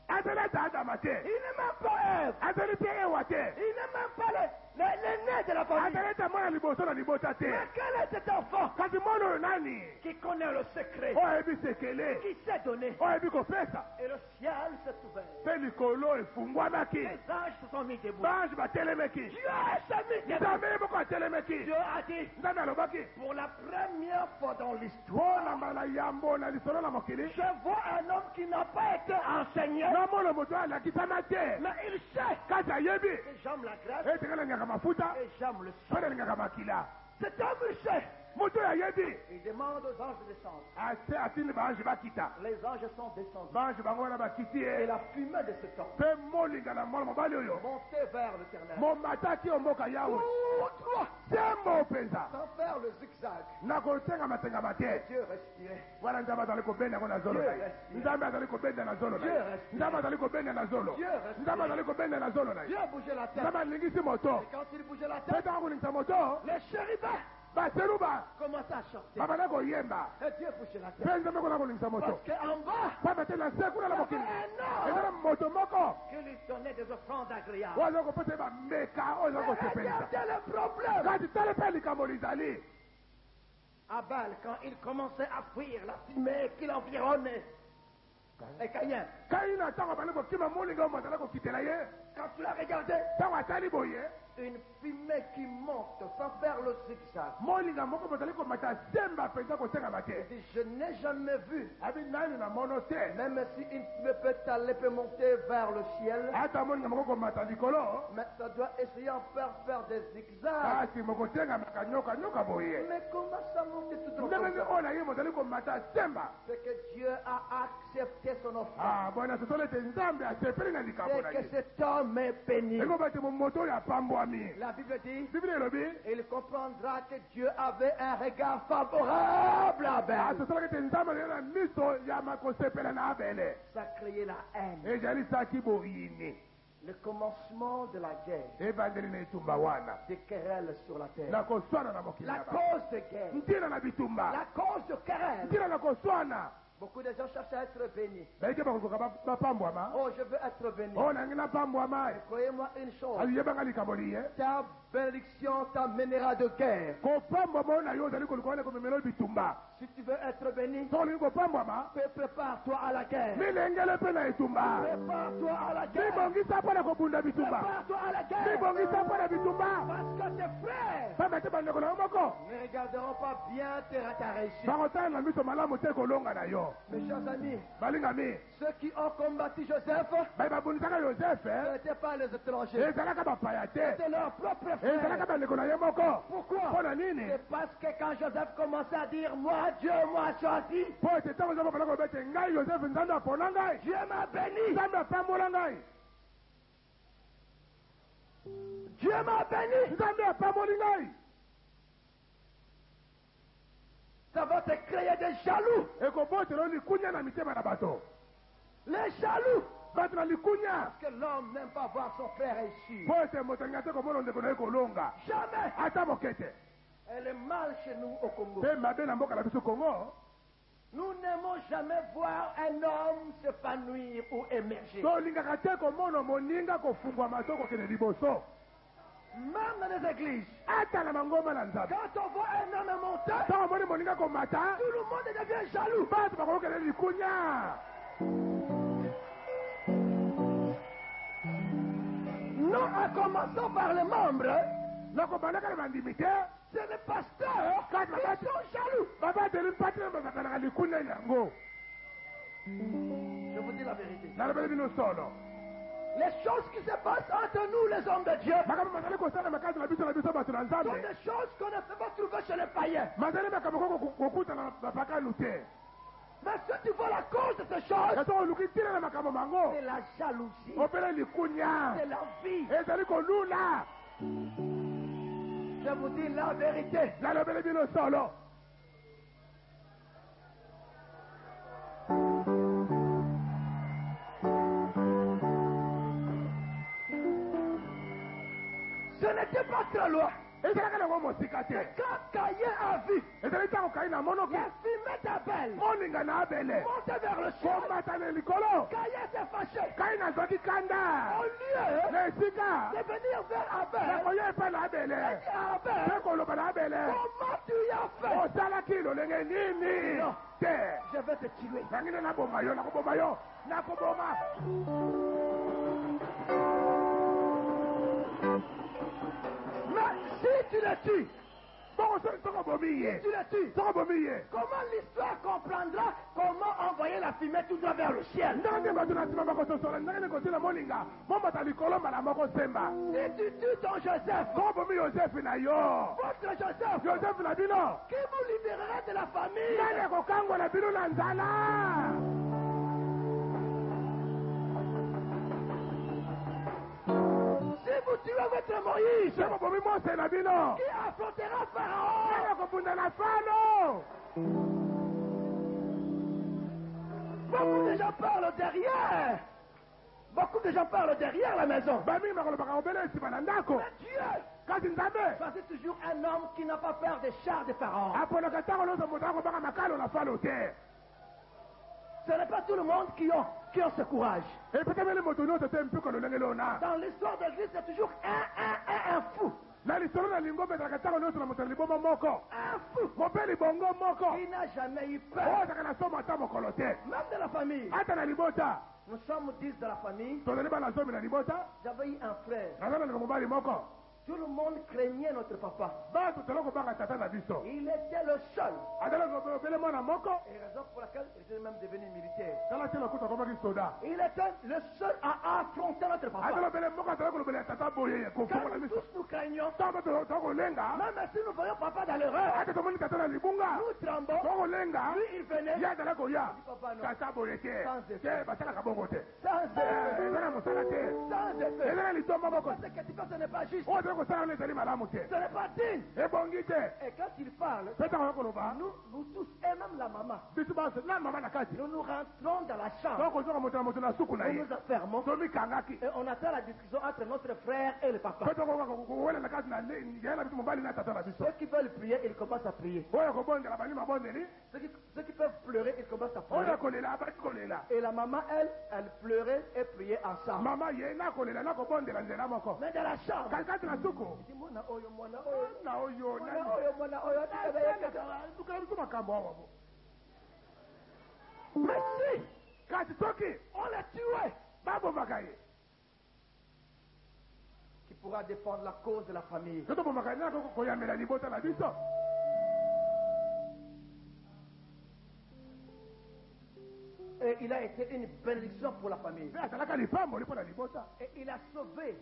azali ata adama te Il n'est même pas Ève. azali mpe ewa te Il n'est même pas l'aîné de la famille. azali ata mwana liboso na libota te Mais quel est cet enfant kasi mwana oyo nani qui connaît le secret, oyo ayebi sekele qui sait donner? oyo ayebi kopesa Et le ciel s'est ouvert. mpe likolo efungwamaki Les anges se sont mis debout. bange batelemeki Dieu s'est mis debout. nzambe ye moko atelemeki Dieu a dit, nzambe alobaki pour la première fois dans mpo l'histoire, na mbala yambo na lisolo na mokili je vois un homme qui n'a pas été enseigné, namona moto alakisama te mais il sait kasi ayebi que j'aime la grâce ete nga nalingaka mafuta et j'aime le mpe sang. nalingaka makila Cet homme sait. moto ya yebi Il demande aux anges de descendre. ase atindi baange bakita Les anges sont descendus. baange bango wana bakiti Et ye la fumée de cet homme mpe molinga na mwana mobali oyo montait vers l'éternel. momataki yo mboka yawe Tout droit, sembo mpenza sans faire le zigzag. na kotengamatengama te Dieu respirait. wana nzambe azali kobenda yango na zolo na ye nzambe azali kobenda na zolo na ye nzambe azali kobenda na zolo nzambe azali kobenda na zolo na ye Dieu bougeait la tête. nzambe alingisi moto Et quand il bougeait la mpe tête, ntango kolingisa moto les chérubins baseruba commençaient à chanter. babanda koyemba Et Dieu bougeait la tête. mpe nzambe kona kolingisa moto Parce qu'en bas, pamba te na se kuna na mokili un eza na homme moto moko qui lui donnait des offrandes agréables. oyo aza kopesa ye bameka oyo aza kosepelisa Regardez le problème. kati tala mpe likambo lizali Abel, quand il commençait à fuir la fumée qui l'environnait. Et Caïn, kaina ntango abandi kokima molinga oyo azali kokitela ye quand tu l'as regardé, ntango atali boye une fumée qui monte sans faire le zigzag. molinga moko bozali komata semba mpenza kosengama te Il dit, je n'ai jamais vu, abi nani na mono te même si une fumée peut aller, peut monter vers le ciel, ata molinga moko komata likolo mais ça doit essayer en faire des zigzags. kasi mokotengamaka nyoka boye Mais comment ça monte tout droit ndenge comme ça? oyo na ye mozali komata semba C'est que Dieu a accepté son offrande. Ah, bona sotolo ete nzambe asepeli na likambo C'est na que ye cet homme est béni. ekoba ete moto oyo apambwami La Bible dit, biblia elobi il comprendra que Dieu avait un regard favorable à Abel. tosalaka ete nzambe azali na miso ya makosepela na abele Ça a créé la haine. ezalisaki boyini Le commencement de la guerre, ebandeli na etumba wana des querelles sur la terre. na koswana na mokili La na ba cause de guerre, ntina na bitumba la cause de querelle. ntina na koswana Beaucoup de gens cherchent à être bénis. baike bakokoka bapambwama Oh, je veux être béni. oyo nangi napambwama Croyez-moi une chose, ayebanga likambo liye ta bénédiction t'amènera de guerre. kopambwama oyo na yo ozali koluka wana komemela bitumba Si tu veux être béni, soko olingi kopambwama prépare-toi à la guerre. milengele mpe na etumba Prépare-toi à la guerre. mibongisa mpo na kobunda bitumba Prépare-toi à la guerre. mibongisa mpo na bitumba Parce que tes frères pamba te bandeko na yo moko ne regarderont pas bien ta réussite. bakotala na miso malamu te kolonga na yo Mes chers amis, balingami ceux qui ont combattu Joseph, bai babunisaka yosefe ce n'étaient pas les étrangers. ezalaka bapaya te C'était leurs propres ezalaka frères. bandeko na ye moko Pourquoi? mpo na nini C'est parce que quand Joseph commençait à dire, moi, Dieu m'a choisi, mpo ete ntango eza mokala koloba ete ngai yosefe nzambe apona ngai Dieu m'a béni, nzambe apambola ngai Dieu m'a béni. nzambe apamboli ngai Ça va te créer des jaloux. ekobotela likunya na mitema na bato Les jaloux. bato na likunya Parce que l'homme n'aime pas voir son frère réussir. mpo ete moto alinga te komona ndeko na ye kolonga Jamais. ata moke te Elle est mal chez nous au Congo. mpe mabe na mboka na biso kongo Nous n'aimons jamais voir un homme s'épanouir ou émerger. tolingaka te komona moninga kofungwama to kokende liboso Même dans les églises. ata na mangoma na nzambe Quand on voit un homme monter, ntango omoni moninga komata tout le monde devient jaloux. bato bakokokende likunya Non, en commençant par les membres, nakobandaka na bandimi te c'est les pasteurs Quand qui sont jaloux. babateli mpati na bazakanaka likunya yango Je vous dis la vérité. nalobeli bino solo Les choses qui se passent entre nous, les hommes de Dieu, makambo mazali kosala makasi na biso bato na sont nzambe des choses qu'on ne peut pas trouver chez les païens. mazali makambo koko kokutana na bapakanu te Mais si tu vois la cause de ces choses, kasi oluki ntina na makambo mango c'est la jalousie, opele likunya c'est l'envie. ezali kolula Je vous dis la vérité. nalobeli bino solo Ce n'était pas très loin. ezalaka nango mosika te Quand Caïn a vu ezali ntango kai na monoki la fumée d'Abel moninga na abele monter vers le ciel, komata na likolo Caïn s'est fâché. kai nazwaki kanda Au lieu na esika de venir vers Abel, nakoya epai na abele il dit à mpe Abel, koloba na abele comment tu y as fait? osalaki lolenge nini Non. te Je vais te tuer. nangi nde naboma yo nakoboma yo nakoboma Mais si tu le tues, Tu le tues. Comment l'histoire comprendra comment envoyer la fumée tout droit vers le ciel? Si tu tues ton Joseph, votre Joseph, qui vous libérera de la famille? Si vous tuez votre Moïse, qui affrontera Pharaon? Beaucoup de gens parlent derrière. Beaucoup de gens parlent derrière la maison. Mais Dieu choisit toujours un homme qui n'a pas peur des chars de Pharaon. Ce n'est pas tout le monde qui ont ce courage. Dans l'histoire de l'Église, c'est toujours un fou. Un fou. Il n'a jamais eu peur. Même de la famille. Nous sommes 10 de la famille. J'avais eu un frère. Tout le monde craignait notre papa. Il était le seul. Et raison pour laquelle il était même devenu militaire. Il était le seul à affronter notre papa. Quand nous tous nous craignons, même si nous voyons papa dans l'erreur, nous tremblons. Lui, il venait. Il dit, papa, non. Sans effet. Ce que tu fais, ce n'est pas juste. Ce n'est pas digne. Et quand il parle, nous tous, et même la maman, nous nous rentrons dans la chambre. Nous nous enfermons. Et on attend la discussion entre notre frère et le papa. Ceux qui veulent prier, ils commencent à prier. Ceux qui peuvent pleurer, ils commencent à pleurer. Et la maman, elle pleurait et priait ensemble. Mais dans la chambre, mais si on l'a tué, qui pourra défendre la cause de la famille? Et il a été une bénédiction pour la famille. Et il a sauvé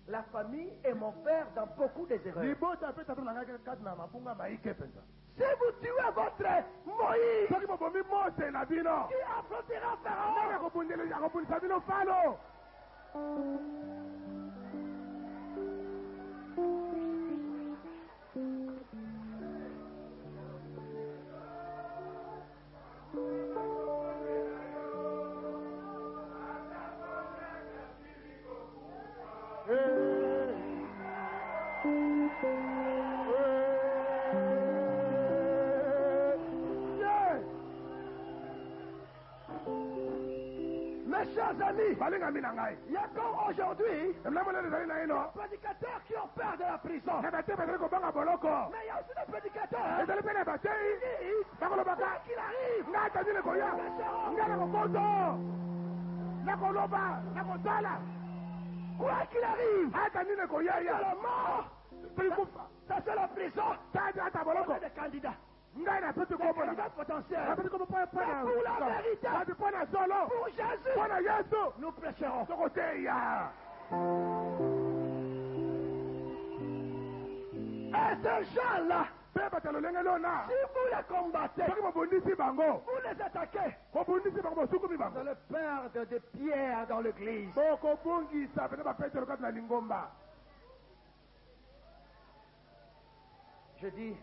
la famille et mon père dans beaucoup des erreurs. Si vous tuez votre Moïse, qui affrontera Pharaon? Mes chers amis, il y a comme aujourd'hui des prédicateurs qui ont peur de la prison. Mais il y a aussi des prédicateurs qui disent quoi qu'il arrive, quoi qu'il arrive, c'est la mort, ça c'est la prison. On est des candidats. Des candidats potentiels. Pour la vérité, pour Jésus, nous prêcherons. Et ces gens-là, si vous les combattez, vous les attaquez, vous allez perdre des pierres dans l'église. Je dis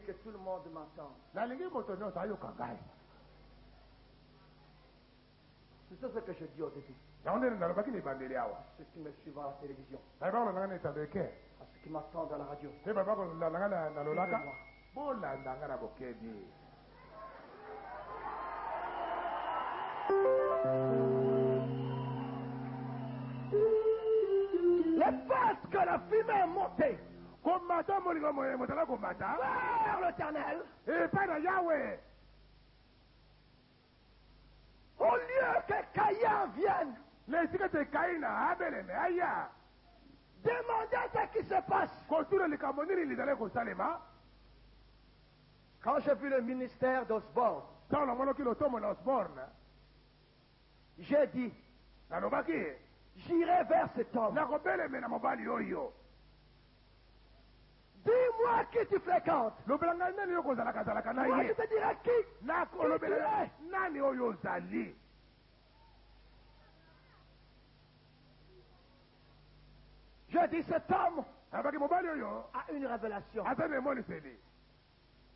que tout le monde m'entend. C'est ce que je dis au début. Ceux qui me suivent à la télévision, à ceux qui m'attendent à la radio. Le fait que la fumée est montée vers l'Éternel, au lieu que Caïn vienne Demandez ce qui se passe. kotuna likambo nini lizali kosalema Quand j'ai vu le ministère d'Osborne, ntango namonaki lotomo na Osborne j'ai dit, nalobaki j'irai vers cet homme. nakobelemela mobali oyo Dis-moi qui tu fréquentes. lobela ngai nani oyo kozalakazalaka na Moi, je ye te dirai qui. nakolobela nani oyo ozali Je dis, cet homme nalobaki mobali oyo a une révélation. aza na emoniseli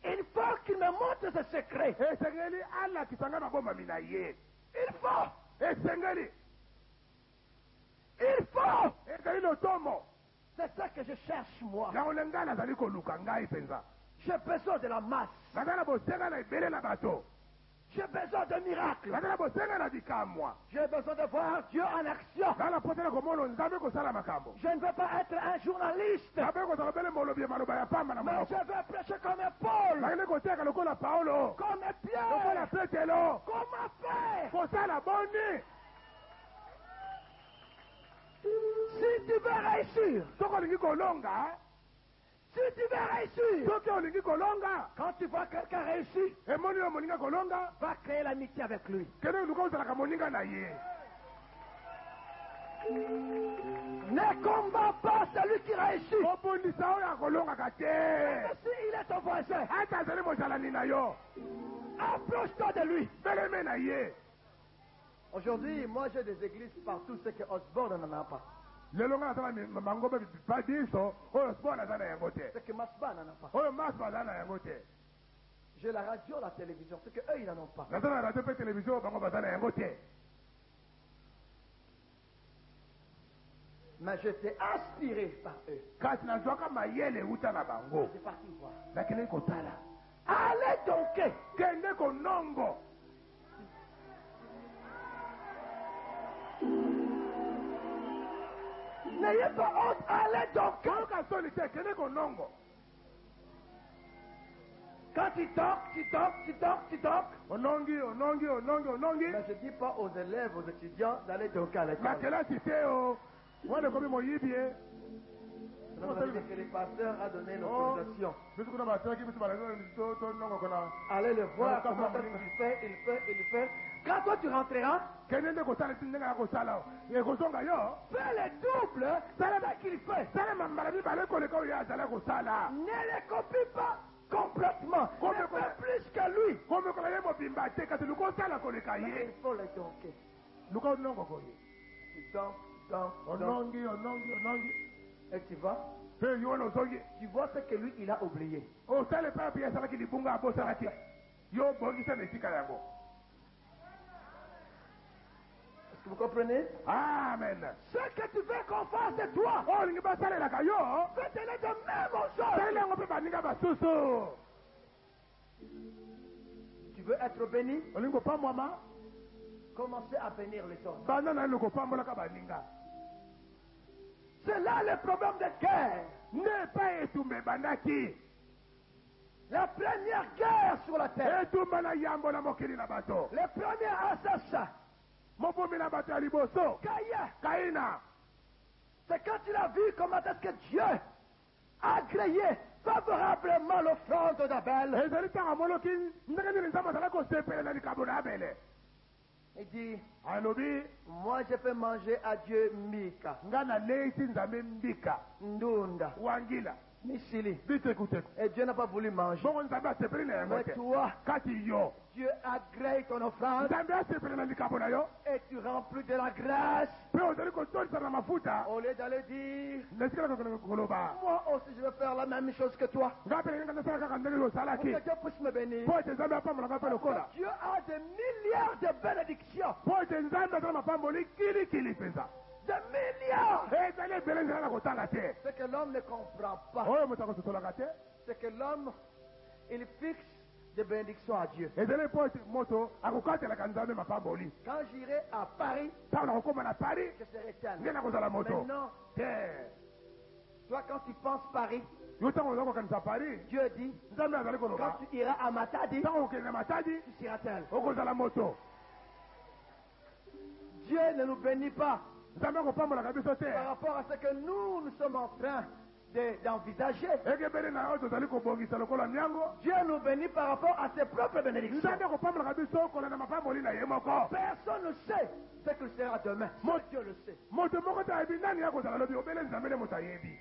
Il faut qu'il me montre ce secret. esengeli alakisa ngai mabombami na ye Il faut. esengeli Il faut. ezali lotomo C'est ça que je cherche, moi. yango nde ngai nazali koluka ngai mpenza J'ai besoin de la masse. naza na bosenga na ebele na bato J'ai besoin de miracles. naza na bosenga na bikamwa J'ai besoin de voir Dieu en action. ngai napotela komona nzambe kosala makambo Je ne veux pas être un journaliste, nabe kozala bele molobi ya maloba ya pamba na mais monoko je veux prêcher comme un Paul, nakende koteka lokola paulo comme un lokola Pierre, petelo comme un Père. kosala boni Si tu veux réussir, soki olingi kolonga si tu veux réussir, soki olingi kolonga quand tu vois quelqu'un réussir, emoni oyo moninga kolonga va créer l'amitié avec lui. kende luka ozalaka moninga na ye Ne combat pas celui qui réussit. obundisa oyo akolongaka te Même s'il est ton voisin, ata azali mozalani na yo approche-toi de lui. beleme na ye Aujourd'hui, moi j'ai des églises partout, ce que Osborne n'en a pas. lelo ngai nazala mangoba badiso oyo sport aza na yango te Ce que Masba n'en a pas. oyo maspa aza na yango te J'ai la radio, la télévision, ce que eux ils n'en ont pas. naza na radio mpe televizio bango baza na yango te Mais j'étais inspiré par eux. kasi nazwaka mayele euta na bango C'est parti voir. nakendeki kotala Allez donc. kende konongo N'ayez pas honte, allez donc. koyoka soni te kende konongo Quand tu toques, tu toques, tu toques, tu toques. onongi Mais je ne dis pas aux élèves, aux étudiants d'aller donc à na l'école. kelasi te o wana ekomi moyibi ye Non, ça veut dire que le pasteur a donné l'autorisation. biso kuna batiaki biso tonongo kona Allez le voir comment il fait. Quand toi tu rentreras, kende nde kosala ti ndenge ya kosala ekozonga yo fais le double de ce qu'il fait. salema mbala mibale koleka oyo azala kosala Ne les copie pas complètement. Comme Ne quoi? fais plus que lui. komekola ye mobimba te kasi luka osala koleka Mais ye il faut le donker. luka onongo koye Tu donques. onongi Et tu vas. mpe yo wana ozongi Tu vois ce que lui, il a oublié. osala epai mpe asalaki libunga abosalaki yo obongisa na esika yango Est-ce que vous comprenez? amen Ce que tu veux qu'on fasse de toi, oyo olingi basalelaka yo fais-le de même aux salela autres. yango mpe baninga basusu Tu veux être béni? olingi kopambwama Commencez à bénir les autres. banda na ye lokopambolaka baninga C'est là le problème de guerre. nde epai etumba ebandaki La première guerre sur la terre. etumba na yambo na mokili na bato Le premier assassin, mobomi na bato ya liboso Caïn. kaina C'est quand il a vu comment est-ce que Dieu a agréé favorablement l'offrande d'Abel. ezali ntango amoloki ndenge nini nzambe azala kosepelela likambo na abele Il dit, alobi moi je peux manger à Dieu Mika, nga naleisi nzambe mbika Ndunda, wangila Misili. bitekuteku Et Dieu n'a pas voulu manger. bongo nzambe asepeli na yango Mais te toi, kasi yo Dieu agrée ton offrande nzambe asepelela likambo na yo et tu remplis de la grâce. mpe ozali kotondisa na mafuta Au lieu d'aller dire, nasikala koloba moi aussi je vais faire la même chose que toi. nga mpe nga nasala kaka ndenge Pour osalaki que Dieu puisse me bénir. mpo ete nzambe apambolaka mpe lokola Dieu a des milliards de bénédictions. mpo ete nzambe azala mapamboli kilikili mpenza Des milliards. ezali ebele nzela na kotala te Ce que l'homme ne comprend pas, oyo moto akososolaka te c'est que l'homme, il fixe des bénédictions à Dieu. ezali mpo ete moto akokatelaka nzambe mapamboli Quand j'irai à Paris, ntango nakokóma na paris je serai tel. nge nakozala moto Maintenant, te toi quand tu penses Paris, yo ntango oza kokanisa paris Dieu dit, nzambe azali koloba quand tu iras à Matadi, ntango okokende na matadi tu seras tel. okozala moto Dieu ne nous bénit pas nzambe akopambolaka biso te par rapport à ce que nous sommes en train d'envisager. ekebeli na oyo tozali kobongisa lokola miango Dieu nous bénit par rapport à ses propres bénédictions. nzambe akopambolaka biso kolanda mapamboli na ye moko Personne ne sait ce qu'il sera demain. Seul Dieu le sait. moto moko te ayebi nani akozala lobi obele nzambe nde moto ayebi.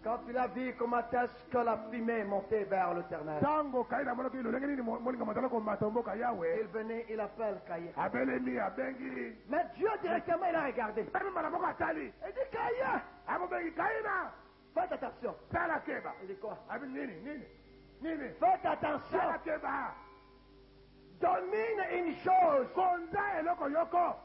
Quand il a vu comment est-ce que la fumée montait vers l'éternel, ntango kaina amonaki lolenge nini moninga mazala komata mboka yawe il venait, il appelle Caïn. abelemi abengi Mais Dieu directement, il a regardé. nzambe mbala moko atali Il dit Caïn, akobengi kaina faites attention. tala keba Il dit quoi? abi nini Faites attention. tala keba Domine une chose. konza eloko yoko.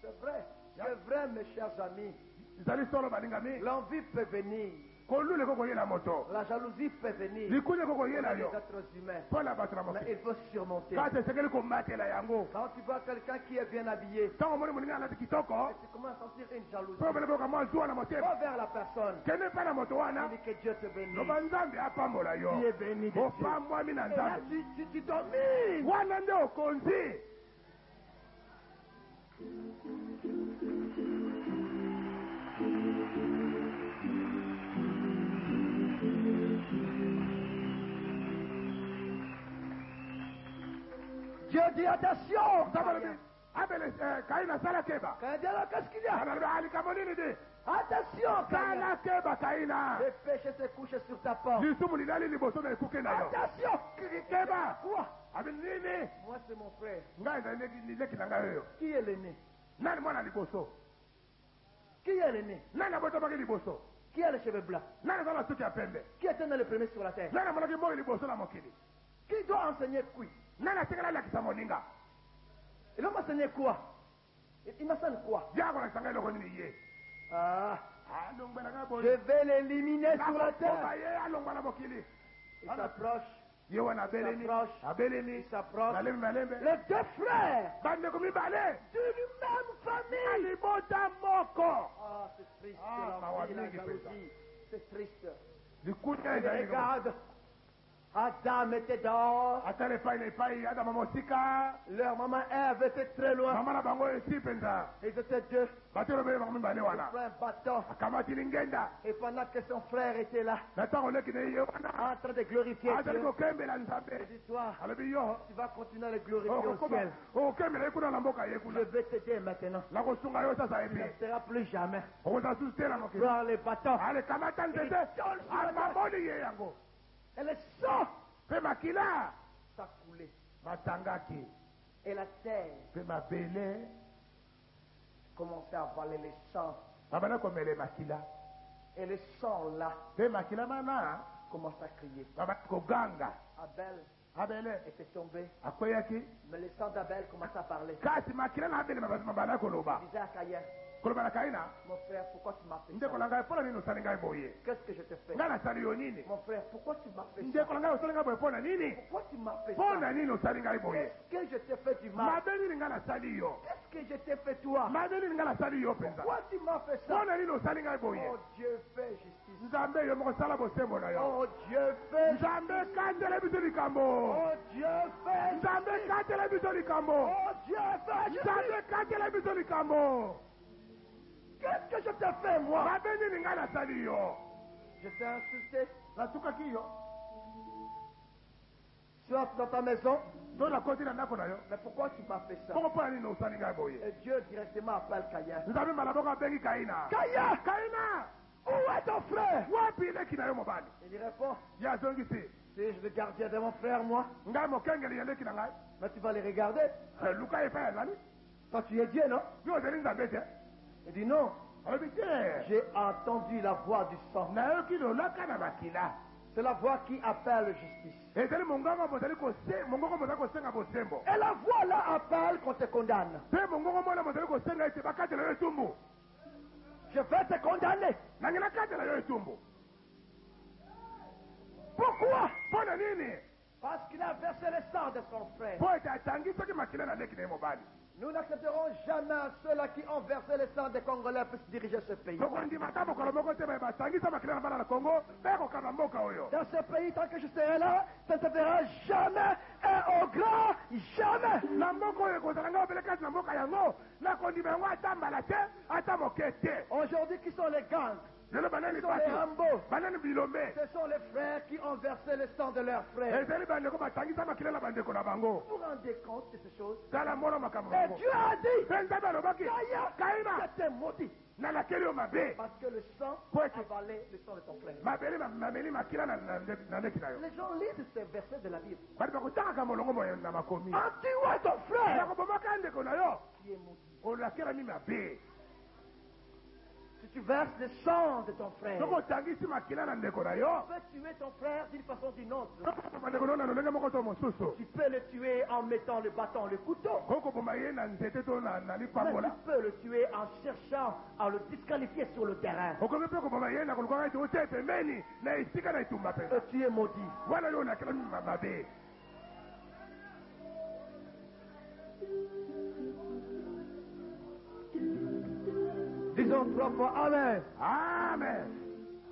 C'est vrai, mes chers amis. ezali solo balingami L'envie peut venir. kolule kokoyela moto La jalousie peut venir. likunya kokoyela Les yo êtres humains. mpo na bato na Mais mokili il faut surmonter. kati esekeli komatela yango Quand tu vois quelqu'un qui est bien habillé, ntango omoni moninga alati kitoko tu commences à sentir une jalousie. mpo obelekoka mwa zuwa na motema Va vers la personne. kende mpe na moto Il wana dit que Dieu te bénisse. loba nzambe apambola yo Tu es béni de Dieu. opambwami na Et là, nzambe tu domines. wana nde okonzi. Dieu dit attention. abele kaina asala keba Caïn dit alors qu'est-ce qu'il y a? analobi alikamo nini de Attention, Caïn. sala keba kaina Le péché se couche sur ta porte. lisumu lilali liboso na ekuke na yo Attention. keba Quoi? abi nini Moi, c'est mon frère. ngai ezali leki na ngai oyo Qui est l'aîné? nani mwana liboso Qui est l'aîné? nani abotomaki liboso Qui a les cheveux blancs? nani aza na suki ya pembe Qui était dans le premier sur la terre? nani amonaki moi liboso na mokili Qui doit enseigner qui? nani atikala alakisa moninga Il va m'enseigner quoi? Il m'enseigne quoi? ye akolakisa ngai eloko nini ye Ah, alongwe na ngai je boye vais l'éliminer sur la nakokoba terre. ye alongwa na mokili Il s'approche. ye wana abelemi s'approche. abelemi Il s'approche. malembe Les deux frères bandeko mibale d'une même famille. alibota moko Ah, c'est triste. Ah, la vie, la mawamingi jalousie. C'est triste. likunya Et ezali regarde, Adam était dehors. atala epai na epai adama mosika Leur maman Ève était très loin. mama na bango esi mpenza Ils étaient deux. bato elobeli bango mibale Ils wana prenaient un bâton. akamati lingenda Et pendant que son frère était là, na ntango leki na ye wana en train de glorifier azali Dieu, kokembela il nzambe dit toi, alobi yo tu vas continuer à le glorifier au ciel. okokembela ye kuna na mboka ye Je kuna vais t'aider maintenant. nakosunga yo sasa Tu ne epi seras plus jamais. okoza susu te na mokili Prends les bâtons. ale kamata nzete amamoni ye yango Et le sang mpe makila s'est coulé. batangaki Et la terre mpe mabele commençait à avaler le sang. babanda komela makila Et le sang là mpe makila mana commençait à crier. babandi koganga Abel abele était tombé. akweyaki Mais le sang d'Abel commençait à parler. kasi makila na abele mabanda koloba Il disait à Caïn, koloba na kaina mon frère, pourquoi tu m'as fait ndeko ça? na ngai mpona nini osali ngai boye Qu'est-ce que je te fais? ngai nasali yo nini Mon frère, pourquoi tu m'as fait ça? ndeko na ngai osali ngai boye mpona nini Pourquoi tu m'as fait mpona ça? nini osali ngai boye Qu'est-ce que je t'ai fait du mal? mabe nini ngai nasali yo Qu'est-ce que je t'ai fait toi? mabe nini ngai nasali yo mpenza Pourquoi tu m'as fait ça? mpona nini osali ngai boye Oh Dieu, fais justice. nzambe yo moko sala bosembo na yo Oh Dieu, fais justice. nzambe katela biso likambo Oh Dieu, fais nzambe justice. katela biso likambo Oh Dieu, fais nzambe justice. katela biso likambo Qu'est-ce que je t'ai fait moi? mabe nini ngai nasali yo Je t'ai insulté. natukaki yo Tu es dans ta maison. to nakoti na ndako na yo Mais pourquoi tu m'as fait ça? moko mpona nini osali ngai boye Et Dieu directement appelle Caïn. nzambe mbala moko abengi kaina Caïn, kaina où est ton frère? wapi leki na yo mobali Il répond, ye azongisi suis-je le gardien de mon frère, moi? ngai mokengeli ya leki na ngai Mais tu vas les regarder. luka epai azali Toi, tu es Dieu, non? yo ozali nzambe te Il dit non. alobi te J'ai entendu la voix du sang. nayoki lolaka na makila C'est la voix qui appelle justice. ezali mongongo bozali kosenga bosembo Et la voix là appelle qu'on te condamne. mpe mongongo mona bozali kosenga ete bakatela yo etumbu Je vais te condamner. nangi nakatela yo etumbu Pourquoi? mpona nini Parce qu'il a versé le sang de son frère. mpo ete atangi soki makila na leki na ye mobali Nous n'accepterons jamais ceux-là qui ont versé le sang des Congolais puissent diriger ce pays. Dans ce pays, tant que je serai là, ça ne se fera jamais et au grand jamais. Aujourd'hui, qui sont les gangs? Ce sont les Rambo. Ce sont les frères qui ont versé le sang de leurs frères. Vous vous rendez compte de ces choses? Et Dieu a dit, Caïn, c'était maudit. Parce que le sang a avalé le sang de ton frère. Les gens lisent ces versets de la Bible. En tuant ton frère, qui est maudit. Si tu verses le sang de ton frère, tu peux tuer ton frère d'une façon ou d'une autre. Tu peux le tuer en mettant le bâton, le couteau. Mais tu peux le tuer en cherchant à le disqualifier sur le terrain. Et tu es maudit. Disons 3 fois Amen. Amen.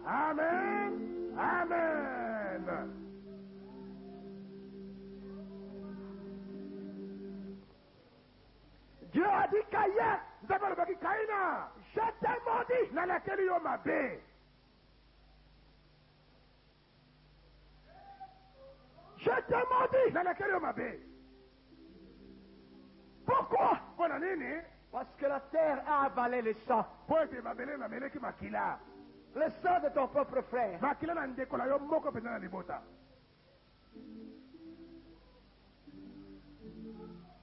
Amen. Amen. Dieu a dit Caïn, je t'ai maudit. Je t'ai maudit. Pourquoi? Parce que la terre a avalé le sang. Le sang de ton propre frère.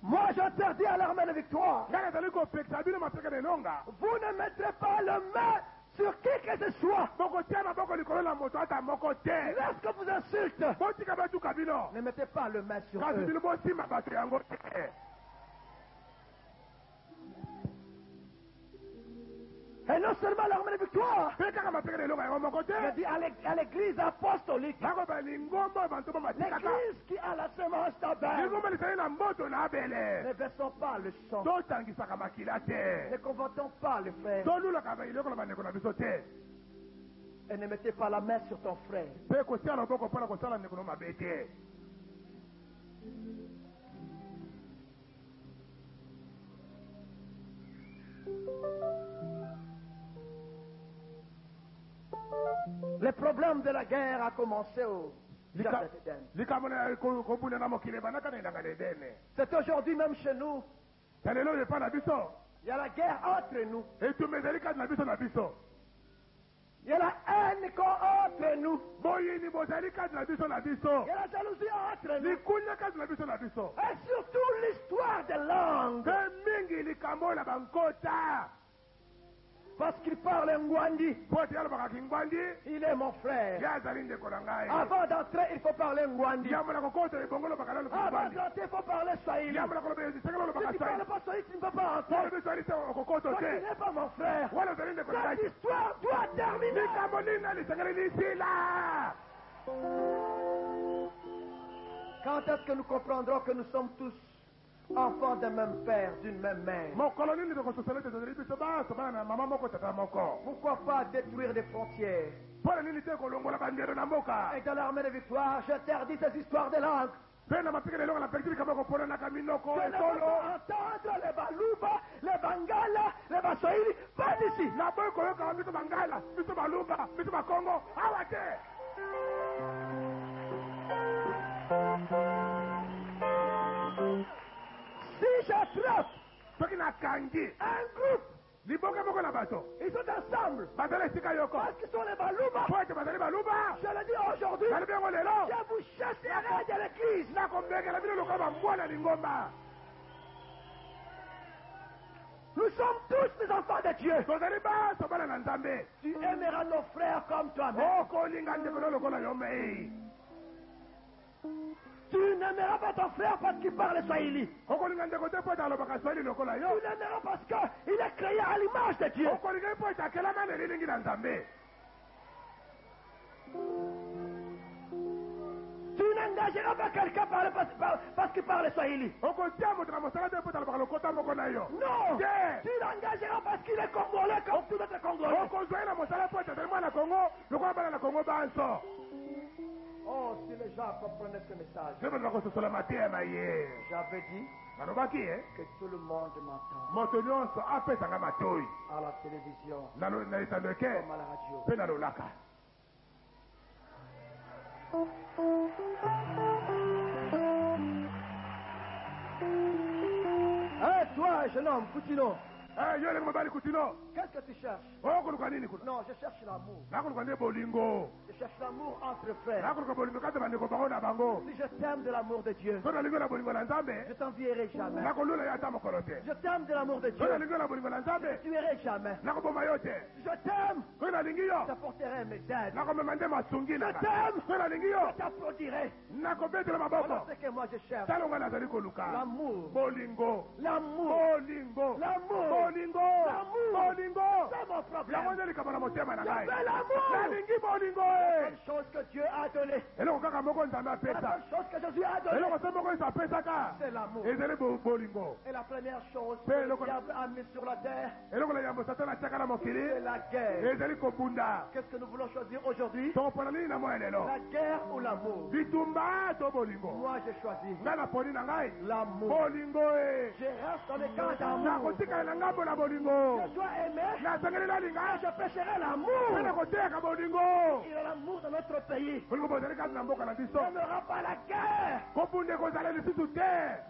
Moi, j'interdis à l'armée de victoire. Vous ne mettrez pas la main sur qui que ce soit. Lorsque vous insultez, ne mettez pas la main sur eux. Et non seulement l'armée de victoire, mais dit à l'église apostolique, l'église qui a la semence d'Abel, ne versons pas le sang, ne convoitons pas le frère, et ne mettez pas la main sur ton frère. Le problème de la guerre a commencé au Jardin d'Éden. C'est aujourd'hui même chez nous. Il y a la guerre entre nous. Il y a la haine entre nous. Il y a la jalousie entre nous. Et surtout l'histoire des langues. Parce qu'il parle Ngwandi. Il est mon frère. Avant d'entrer, il faut parler Ngwandi. Avant d'entrer, il faut parler Swahili. Si tu ne parles pas Swahili, tu ne peux pas entrer. Toi, tu n'es pas mon frère. Cette histoire doit terminer. Quand est-ce que nous comprendrons que nous sommes tous enfants d'un même père, d'une même mère? Pourquoi pas détruire des frontières? Et dans l'armée de victoire, j'interdis ces histoires de langue. Je ne veux pas entendre les Baluba, les Bangala, les Baswahili, pas d'ici. Si j'attrape un groupe, ils sont ensemble parce qu'ils sont les Baluba, je le dis aujourd'hui, je vous chasserai de l'église. Nous sommes tous des enfants de Dieu. Tu aimeras nos frères comme toi-même. Tu n'aimeras pas ton frère parce qu'il parle Swahili. Tu l'aimeras parce qu'il est créé à l'image de Dieu. Tu n'engageras pas quelqu'un parce qu'il parle Swahili. okotia moto na mosala te mpo talobaka lokota moko na yo Non. te Tu l'engageras parce qu'il est congolais comme tout autre congolais. okozwai na mosala mpo etazali mwana kongo lokola bana na kongo banso Oh, si les gens comprenaient ce message. nde bato bakososola matema ye J'avais dit balobaki que tout le monde m'entend moto nyonso apesanga matoi à la télévision na etando eke comme à la radio. mpe na lolaka Hein, toi, jeune homme, Koutino, yo ndenge mobali kutino qu'est-ce que tu cherches? okoluka nini kuna Non, je cherche l'amour. nakoluka nde bolingo Je cherche l'amour entre frères. nakoluka bolingo kati bandeko bango na bango Si je t'aime de l'amour de Dieu, so nalingi na bolingo na je nzambe t'envierai jamais. nakolula yo ata mokolo te Je t'aime de l'amour de so Dieu, nalingi na bolingo na je nzambe te tuerai jamais. nakoboma yo te Je t'aime, soki nalingi je yo t'apporterai mes aides. nakomema nde masungi na Je t'aime, soki nalingi yo je t'applaudirai. nakobetela Voilà maboko ce que moi je cherche. tala nga nazali koluka L'amour, bolingo l'amour, bolingo l'amour. bolingo L'amour. bolingo C'est mon yango problème. nde likambo na motema na Je ngai veux l'amour. nalingi bolingo Une chose que Dieu a donnée. eloko kaka moko nzambe La apesa seule chose que Jésus a donnée, eloko se moko esa apesaka c'est l'amour. ezali bolingo Et la première chose que Mais le le- diable a mis sur la terre, eloko na yambo satana atiaka na c'est mokili la guerre. ezali kobunda Qu'est-ce que nous voulons choisir aujourd'hui? tokopona nini na moya lelo La guerre ou l'amour? bitumba to bolingo Moi, j'ai choisi ngai na poni na ngai l'amour. bolingo e Je reste dans le camp d'amour. nakotikala na ngambo na bolingo Je dois aimer nasengeli nalinga et je pécherai ngai l'amour. nakoteyaka bolingo Il y a l'amour dans notre pays. bolingo bozali kati na mboka na biso Il n'y aura pas la guerre. kobunda ekozala lisusu te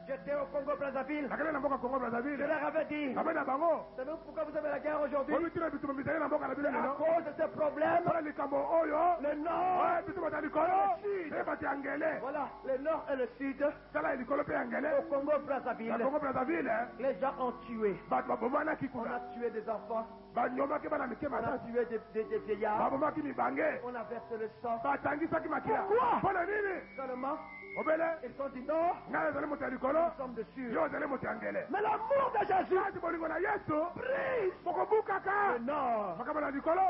J'étais au Congo-Brazzaville. nakende na mboka kongo Je brazaville leur avais dit, abe na bango savez-vous pourquoi vous avez la guerre aujourd'hui? omitina bituma bizali na mboka na bino À lelo cause de ces problèmes, mpona likambo oyo le nord, bituma ta likolo eyebati ya ngele voilà, le nord et le sud, tala ya likolo mpe ya ngele au Congo-Brazzaville, na kongo brazaville les gens ont tué. bato babomanaki On kuna a tué des enfants, banyomaki bana mike on a matati tué des vieillards, babomaki mibange on a versé le sang. batangisaki makila Pourquoi? mpona nini Seulement, obele ils sont dit non, ngai ezali moto ya likolo nous sommes dessus. yo ozali moto ya ngele Mais l'amour de Jésus kati bolingo na yesu brise bokobukaka le nord, makambo na likolo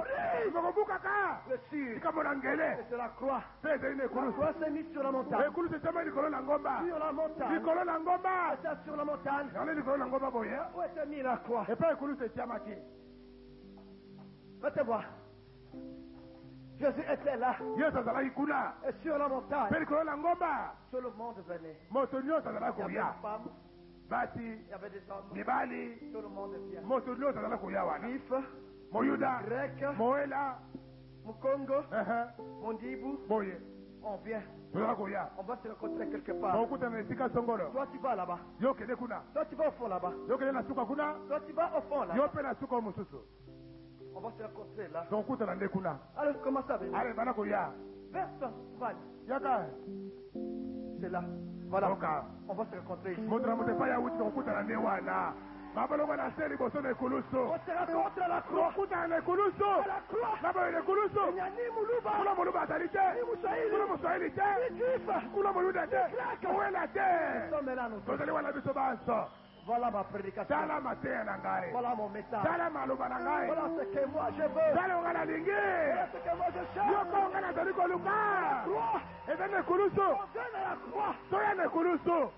bokobukaka le sud, likambo na ngele et c'est la croix. mpe ezali na La ekulusu croix s'est mise sur la montagne. ekulusu etema likolo na ngomba Sur la montagne. likolo na ngomba C'est sur la montagne. yango nde likolo na ngomba boye Où était mis la croix? epai ekulusu etiamaki Faites voir. Jésus était là. yesu azalaki kuna Et sur la montagne, mpe likolo na ngomba tout le monde venait. moto nyonso azalaki Il y avait koya des femmes, basi il y avait des hommes. mibali Tout le monde vient. moto nyonso azalaki koya wana Juif, moyuda grec, moela Mukongo, ehe, Mondibu, boye on vient. tozala koya On va se rencontrer quelque part. okutana esika songolo Toi, tu vas là-bas. yo okende kuna Toi, tu vas au fond là-bas. yo okende na suka kuna Toi, tu vas au fond yo là-bas. mpe na suka o mosusu On va se rencontrer là. tokokutana nde kuna Alors, comment ça va? ale bana koya Vers toi, Val. yaka C'est là. Voilà. oka On va se rencontrer ici. moto na moto epai awuti tokokutana nde wana babalongo na se liboso na ekulusu On se rencontre à la croix. tokokutana na ekulusu À la croix. na boye na ekulusu Il n'y a ni Moulouba, kuna moluba azali te ni Moussaïli, kuna moswahili te ni Juif. kuna moyuda te owela te Nous sommes là, nous tous. tozali wana biso banso Voilà ma prédication. tala mateya na ngai Voilà mon message. tala maloba na ngai Voilà ce que moi je veux. tala onga nalingi Voilà ce que moi je cherche. yoko onga nazali koluka Croix. eza na ekulusu On vient à la croix. toya na ekulusu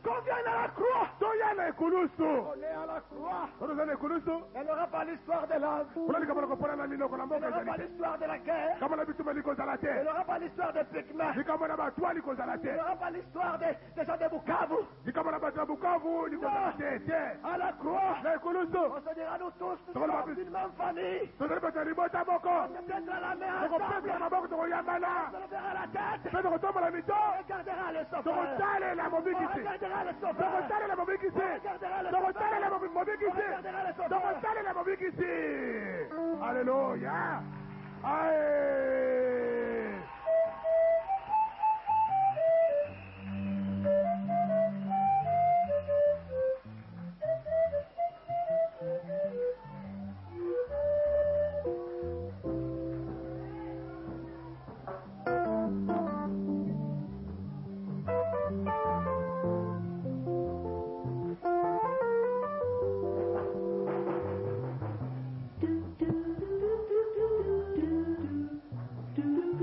Qu'on vienne à la croix. toya na ekulusu On est à la croix. otoza na ekulusu Elle n'aura pas l'histoire des langues. kuna likambo na kopona na minoko na Elle mboka n'aura pas ezali te l'histoire de la guerre. likambo na bitumeli kozala Elle te n'aura pas l'histoire des Pygmées. likambo na batwali kozala Elle te n'aura pas l'histoire des gens de Bukavu. likambo na bato ya bukavu likozala te te À la croix. na ekulusu On se dira nous tous, nous sommes d'une même famille. tozali bato ya libota moko On se tiendra la main tokopesa ensemble. maboko tokoyambana On se levera la tête. mpe tokotombola mito On regardera le sauveur. tokotalela On mobikisi regardera le sauveur. tokotalela mobikisi tokotalela mobikisi tokotalela mobikisi aleluya ae do do do do do do do do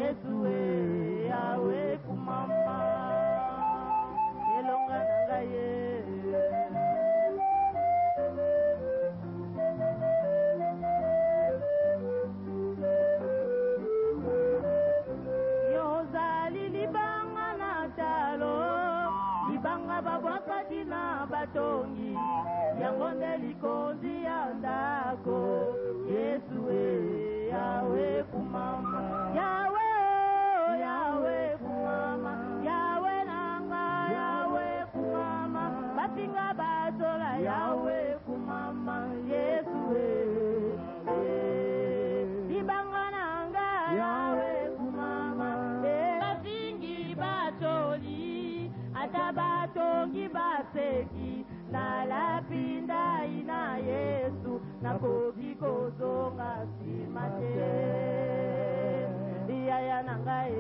Yesu Yahweh kumama elonga nanga ye yozali libanga na talo libanga babwakati na batongi yango nde likonzi ya ndako Yesu Yahweh kumama Yahweh kumama Yahweh nanga Yahweh kumama bapinga batola Yahweh kumama Yesu libanga nanga Yahweh kumama bafingi batoli ata batongi baseki na lapinda ina Yesu nakoki kozonga nsima te iyaya na ngai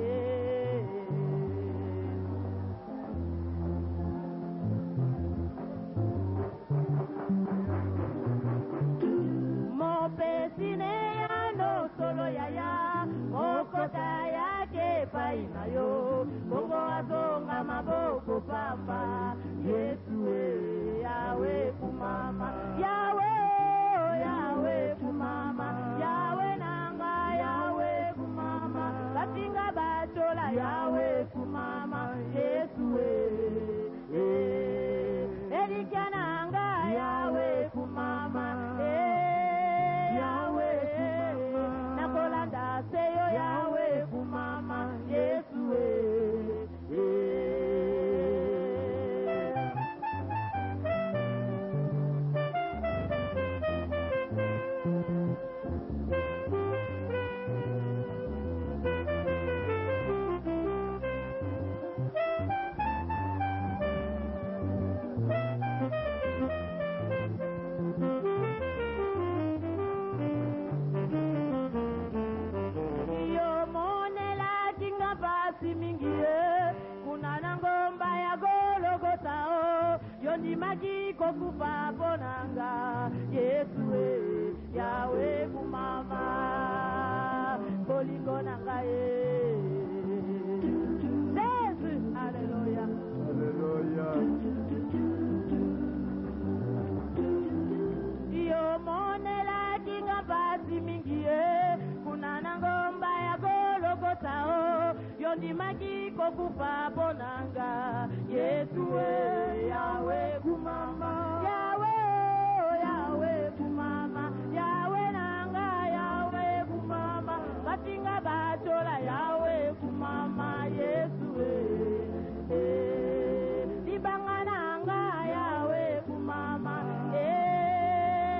mopesi ne yano solo yaya mokota yake pai na yo bongo azonga maboko pamba Yesu Yahweh kumama Yahweh kumama Yahweh nanga Yahweh kumama bapinga batola Yahweh kumama Yesu Erika nanga Yahweh kumama Yahweh nakolanda seyo Yahweh kumama Yesu Magi kokufa bonanga Yesu Yahweh kumama bolingo nanga Yesu hallelujah yo monela kinga basi mingi kuna nangomba ya gologota yondi magi kokufa bonanga Yesu Yahweh kumama Yahweh kumama Yahweh nanga Yahweh kumama batinga batola Yahweh kumama Yesu libanga nanga Yahweh kumama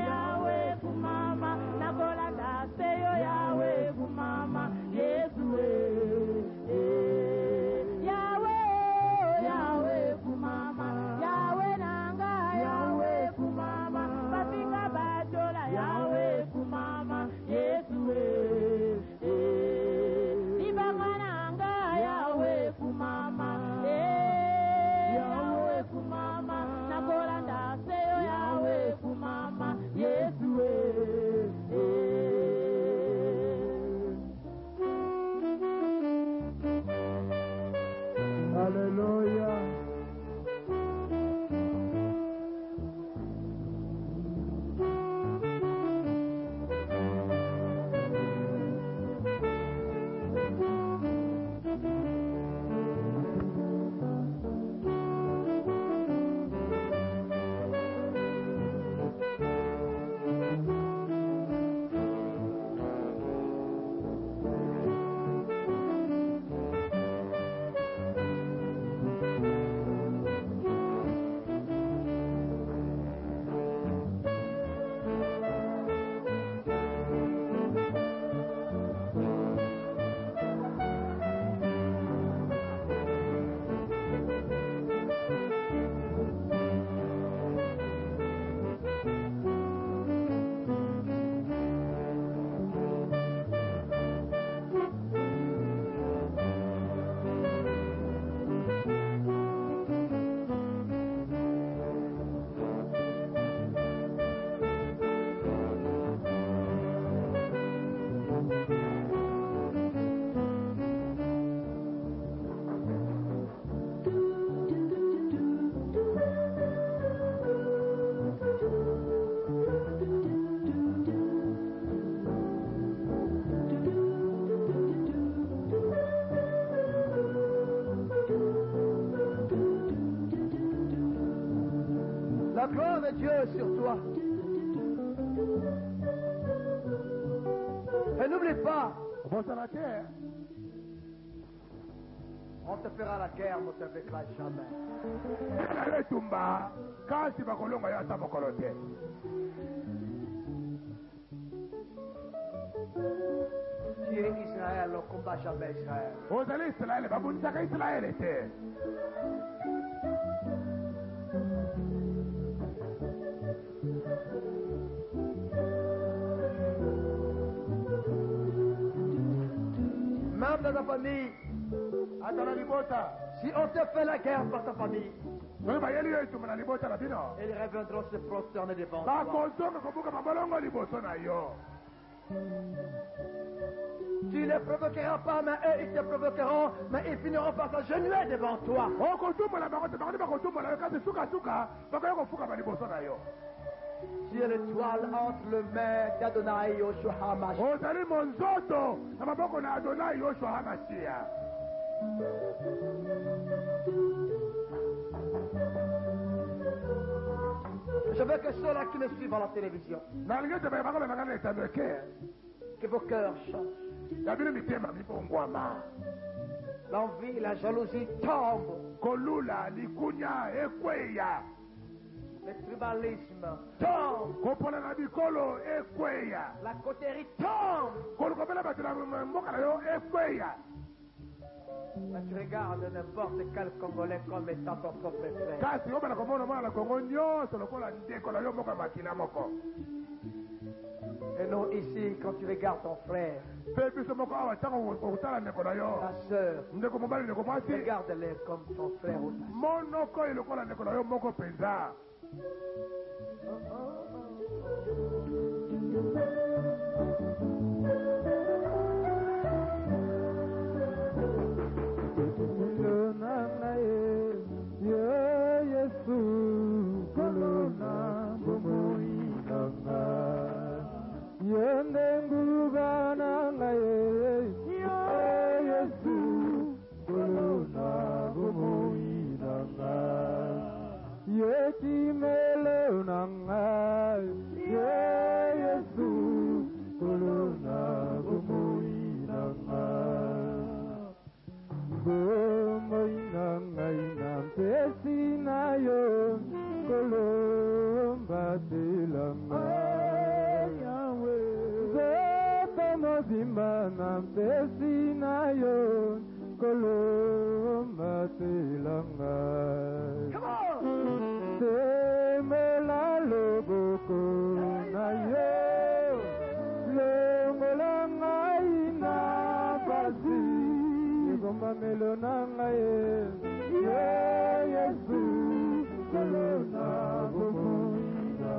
Yahweh kumama nakolanda seyo Yahweh kumama Yesu Yahweh kumama Dieu sur toi. Et n'oublie pas, bosana te on te fera la guerre, on ne te vaincra jamais. ezala etumba kasi bakolonga yo ata mokolo te. Tu es Israël, on ne combat jamais Israël. ozali israele babunisaka israele te. Même dans ta famille, ata na libota si on te fait la guerre par ta famille, soki bayeli yo etumba na libota na bino ils reviendront se prosterner devant toi. bakozonga kobuka mabolongo liboso na yo. Tu ne les provoqueras pas, mais eux, ils te provoqueront, mais ils finiront par s'agenouiller devant toi. okotumbola bango te bango nde bakotumbola yo kasi sukasuka bakoya kofukama liboso na yo. Tu es l'étoile entre les mains d'Adonai Yoshua HaMashiach. ozali monzoto na maboko na adonai yoshua hamashia. Je veux que ceux-là qui me suivent à la télévision, nalingi ete bakoloba ngana etando eke que vos cœurs changent. ya bino mitema mibongwama. L'envie, la jalousie tombent. kolula likunya ekweya Le tribalisme tombe. kopola na bikolo ekweya La cotérie tombe. kolukopela bato na mboka na yo ekweya. Quand tu regardes n'importe quel Congolais comme étant ton propre frère, kasi obala komona mwana na kongo nyonso lokola ndeko na yo moko ya makila moko. et non ici, quand tu regardes ton frère, mpe biso moko awa ntango okotala ndeko na yo ta soeur, ndeko mobali ndeko mwasi regarde-les comme ton frère ou ta soeur. monoko oyo lokola ndeko na yo moko mpenza.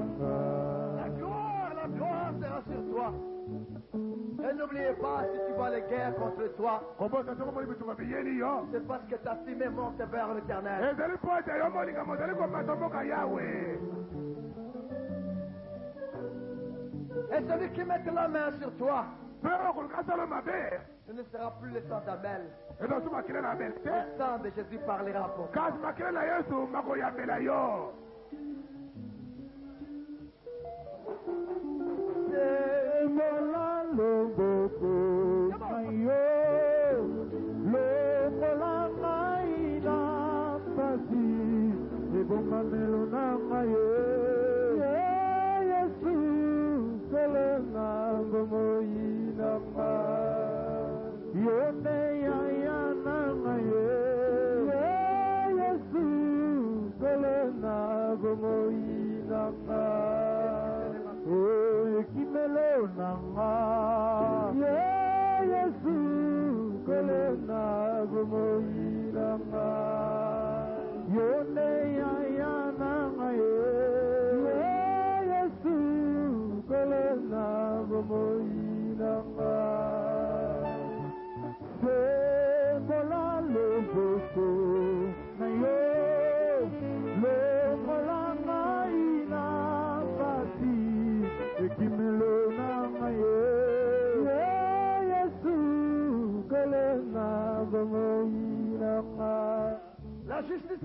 La gloire sera sur toi. Et n'oubliez pas, si tu vois les guerres contre toi, kobosa soko moni bitumba biyeli yo c'est parce que ta fumée monte vers l'éternel. ezali mpo ete yo molingamo ozali komata mboka yawe. Et celui qui met la main sur toi, mpe okoluka sala mabe ce ne sera plus le sang d'Abel. ezosu makile na abel te Le sang de Jésus parlera pour toi. kasi makile na yesu makoyambela yo.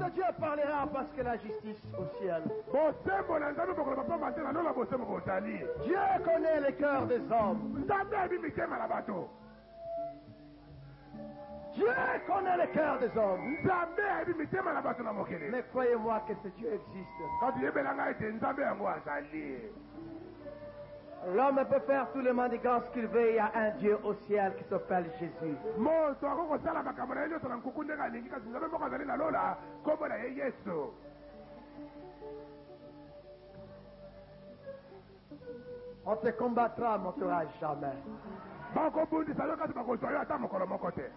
de Dieu parlera parce que la justice au ciel. bosembo na nzambe bokola pamba te na lola bosembo bozali. Dieu connaît les cœurs des hommes. Nzambe ayebi mitema na bato. Dieu connaît les cœurs des hommes. Nzambe ayebi mitema na bato na mokili. Mais croyez-moi que ce Dieu existe. Kasi yebelanga ete nzambe yango azali. L'homme peut faire tous les mandigances qu'il veut. Il y a un Dieu au ciel qui s'appelle Jésus. moto akokosala makambo na ye nyonso na nkuku ndenge alingi kasi nzambe moko azali na lola kombo na ye yesu. On te combattra, mais on ne t'aura jamais. bakobundisa yo kasi bakozwa yo ata mokolo moko te.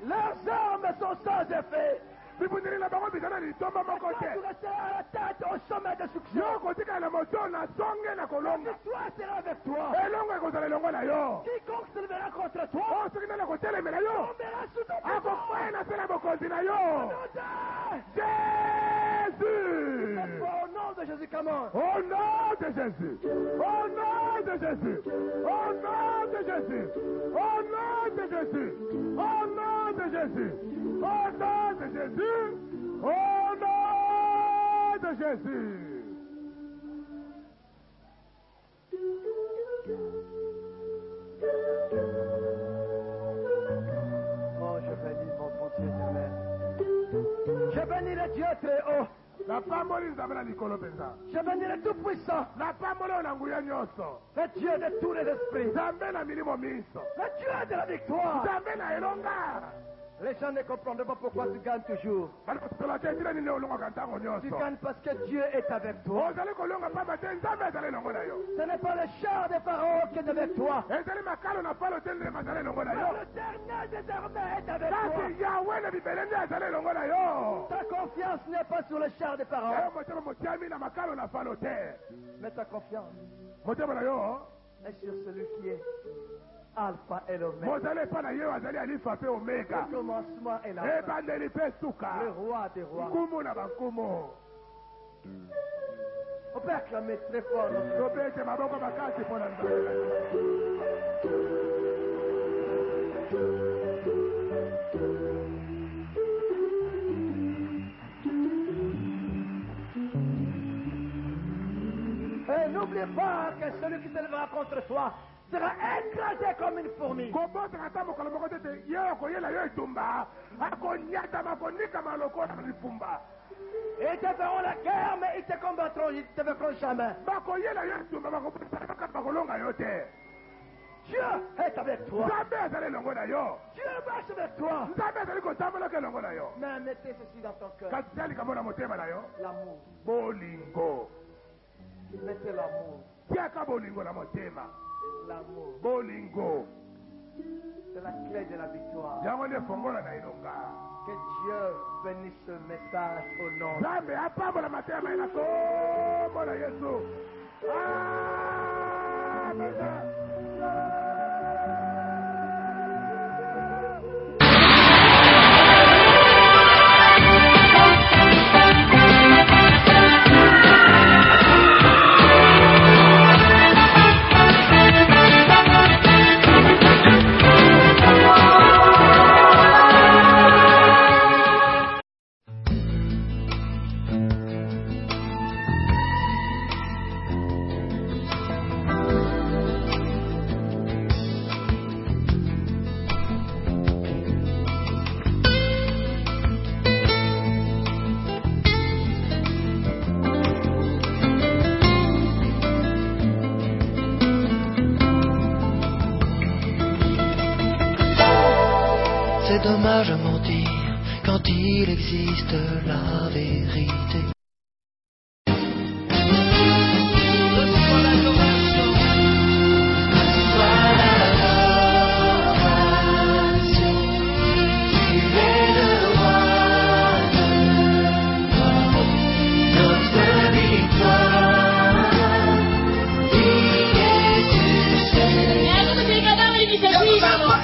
Leurs armes sont sans effet. bibundeli na bango biza na litomba moko Tu te. resteras à la tête au sommet de succès. yo kotikala na moto na songe na kolonga. Toi sera avec toi. elongo ekozala elongo na yo. Quiconque se lèvera contre toi o soki nani akotelemela yo tombera sous ton pouvoir. akokwei na se na bokonzi na yo. Cette Jésus. fois, au nom de Jésus, comment? Au nom de Jésus. Au nom de Jésus. Au nom de Jésus. Au nom de Jésus. Au nom de Jésus. Au nom de Jésus. Au nom de Jésus. Oh, je bénis mon bon Dieu éternel. Je bénis le Dieu très haut. La pamboli nzambe na likolo penza. Je bénis le Tout-Puissant. La pamboli oyo na nguya nyonso. Le Dieu de tous les esprits. Nzambe na milimo miso. Le Dieu de la victoire. Nzambe na elonga. Les gens ne comprendront pas pourquoi tu gagnes toujours. Bali kosola te tila nini olongaka ntango Tu nyonso. gagnes parce que Dieu est avec toi. ozali kolonga pamba te nzambe azali elongo na yo. Ce n'est pas le char des pharaons qui est avec toi. ezali makalo na palo te nde mazali elongo na yo. L'éternel désormais est avec toi. kasi yawe na bibele nde azali elongo na yo. Ta confiance n'est pas sur le char des oyo pharaons. motema motiami na makalo na falo te. Mais ta confiance motema na yo est sur celui qui est Alpha et l'Oméga. mozali epa na ye oyo azali alifa mpe omega. Le commencement et la fin. ebandeli mpe suka. Le roi des rois. nkumu na bankumu. On peut acclamer très fort notre Dieu. tobete maboko makasi mpo na nzambe. Et n'oubliez pas que celui qui se lèvera contre toi sera écrasé comme une fourmi. kobotaka ata mokolo moko te te ye okoyela yo etumba akonyatama konikama lokola lipumba. Ils te feront la guerre, mais ils te combattront, ils ne te vaincront jamais. bakoyela yo etumba bakobaka bakolonga yo te. Dieu est avec toi. nzambe azali elongo na yo. Dieu marche avec toi. nzambe azali kotambolaka elongo na yo. Mais mettez ceci dans ton cœur. kasi tia likambo na motema na yo. L'amour. bolingo. Mettez l'amour. tiaka bolingo na motema. L'amour. bolingo C'est la clé de la victoire. yango nde fongola na elonga. Que Dieu bénisse ce message au nom. nzambe apambola matema ye na kombo na yesu. Amen. C'est dommage à mentir quand il existe la vérité.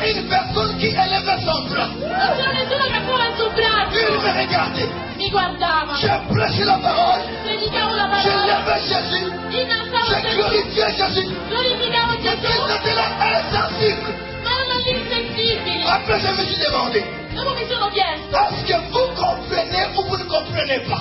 Une personne qui élevait son bras. C'era nessuno che aveva il suo braccio. Il me regardait. Mi guardava. J'ai prêché la parole. Predicavo la J'ai parola. levé Jésus. Innalzavo J'ai Gesù. glorifié Jésus. Glorificavo Mais Gesù. ils étaient là insensibles. Ma erano insensibili. Après, je me suis demandé, Dopo mi sono chiesto. est-ce que vous comprenez ou vous ne comprenez n'est pas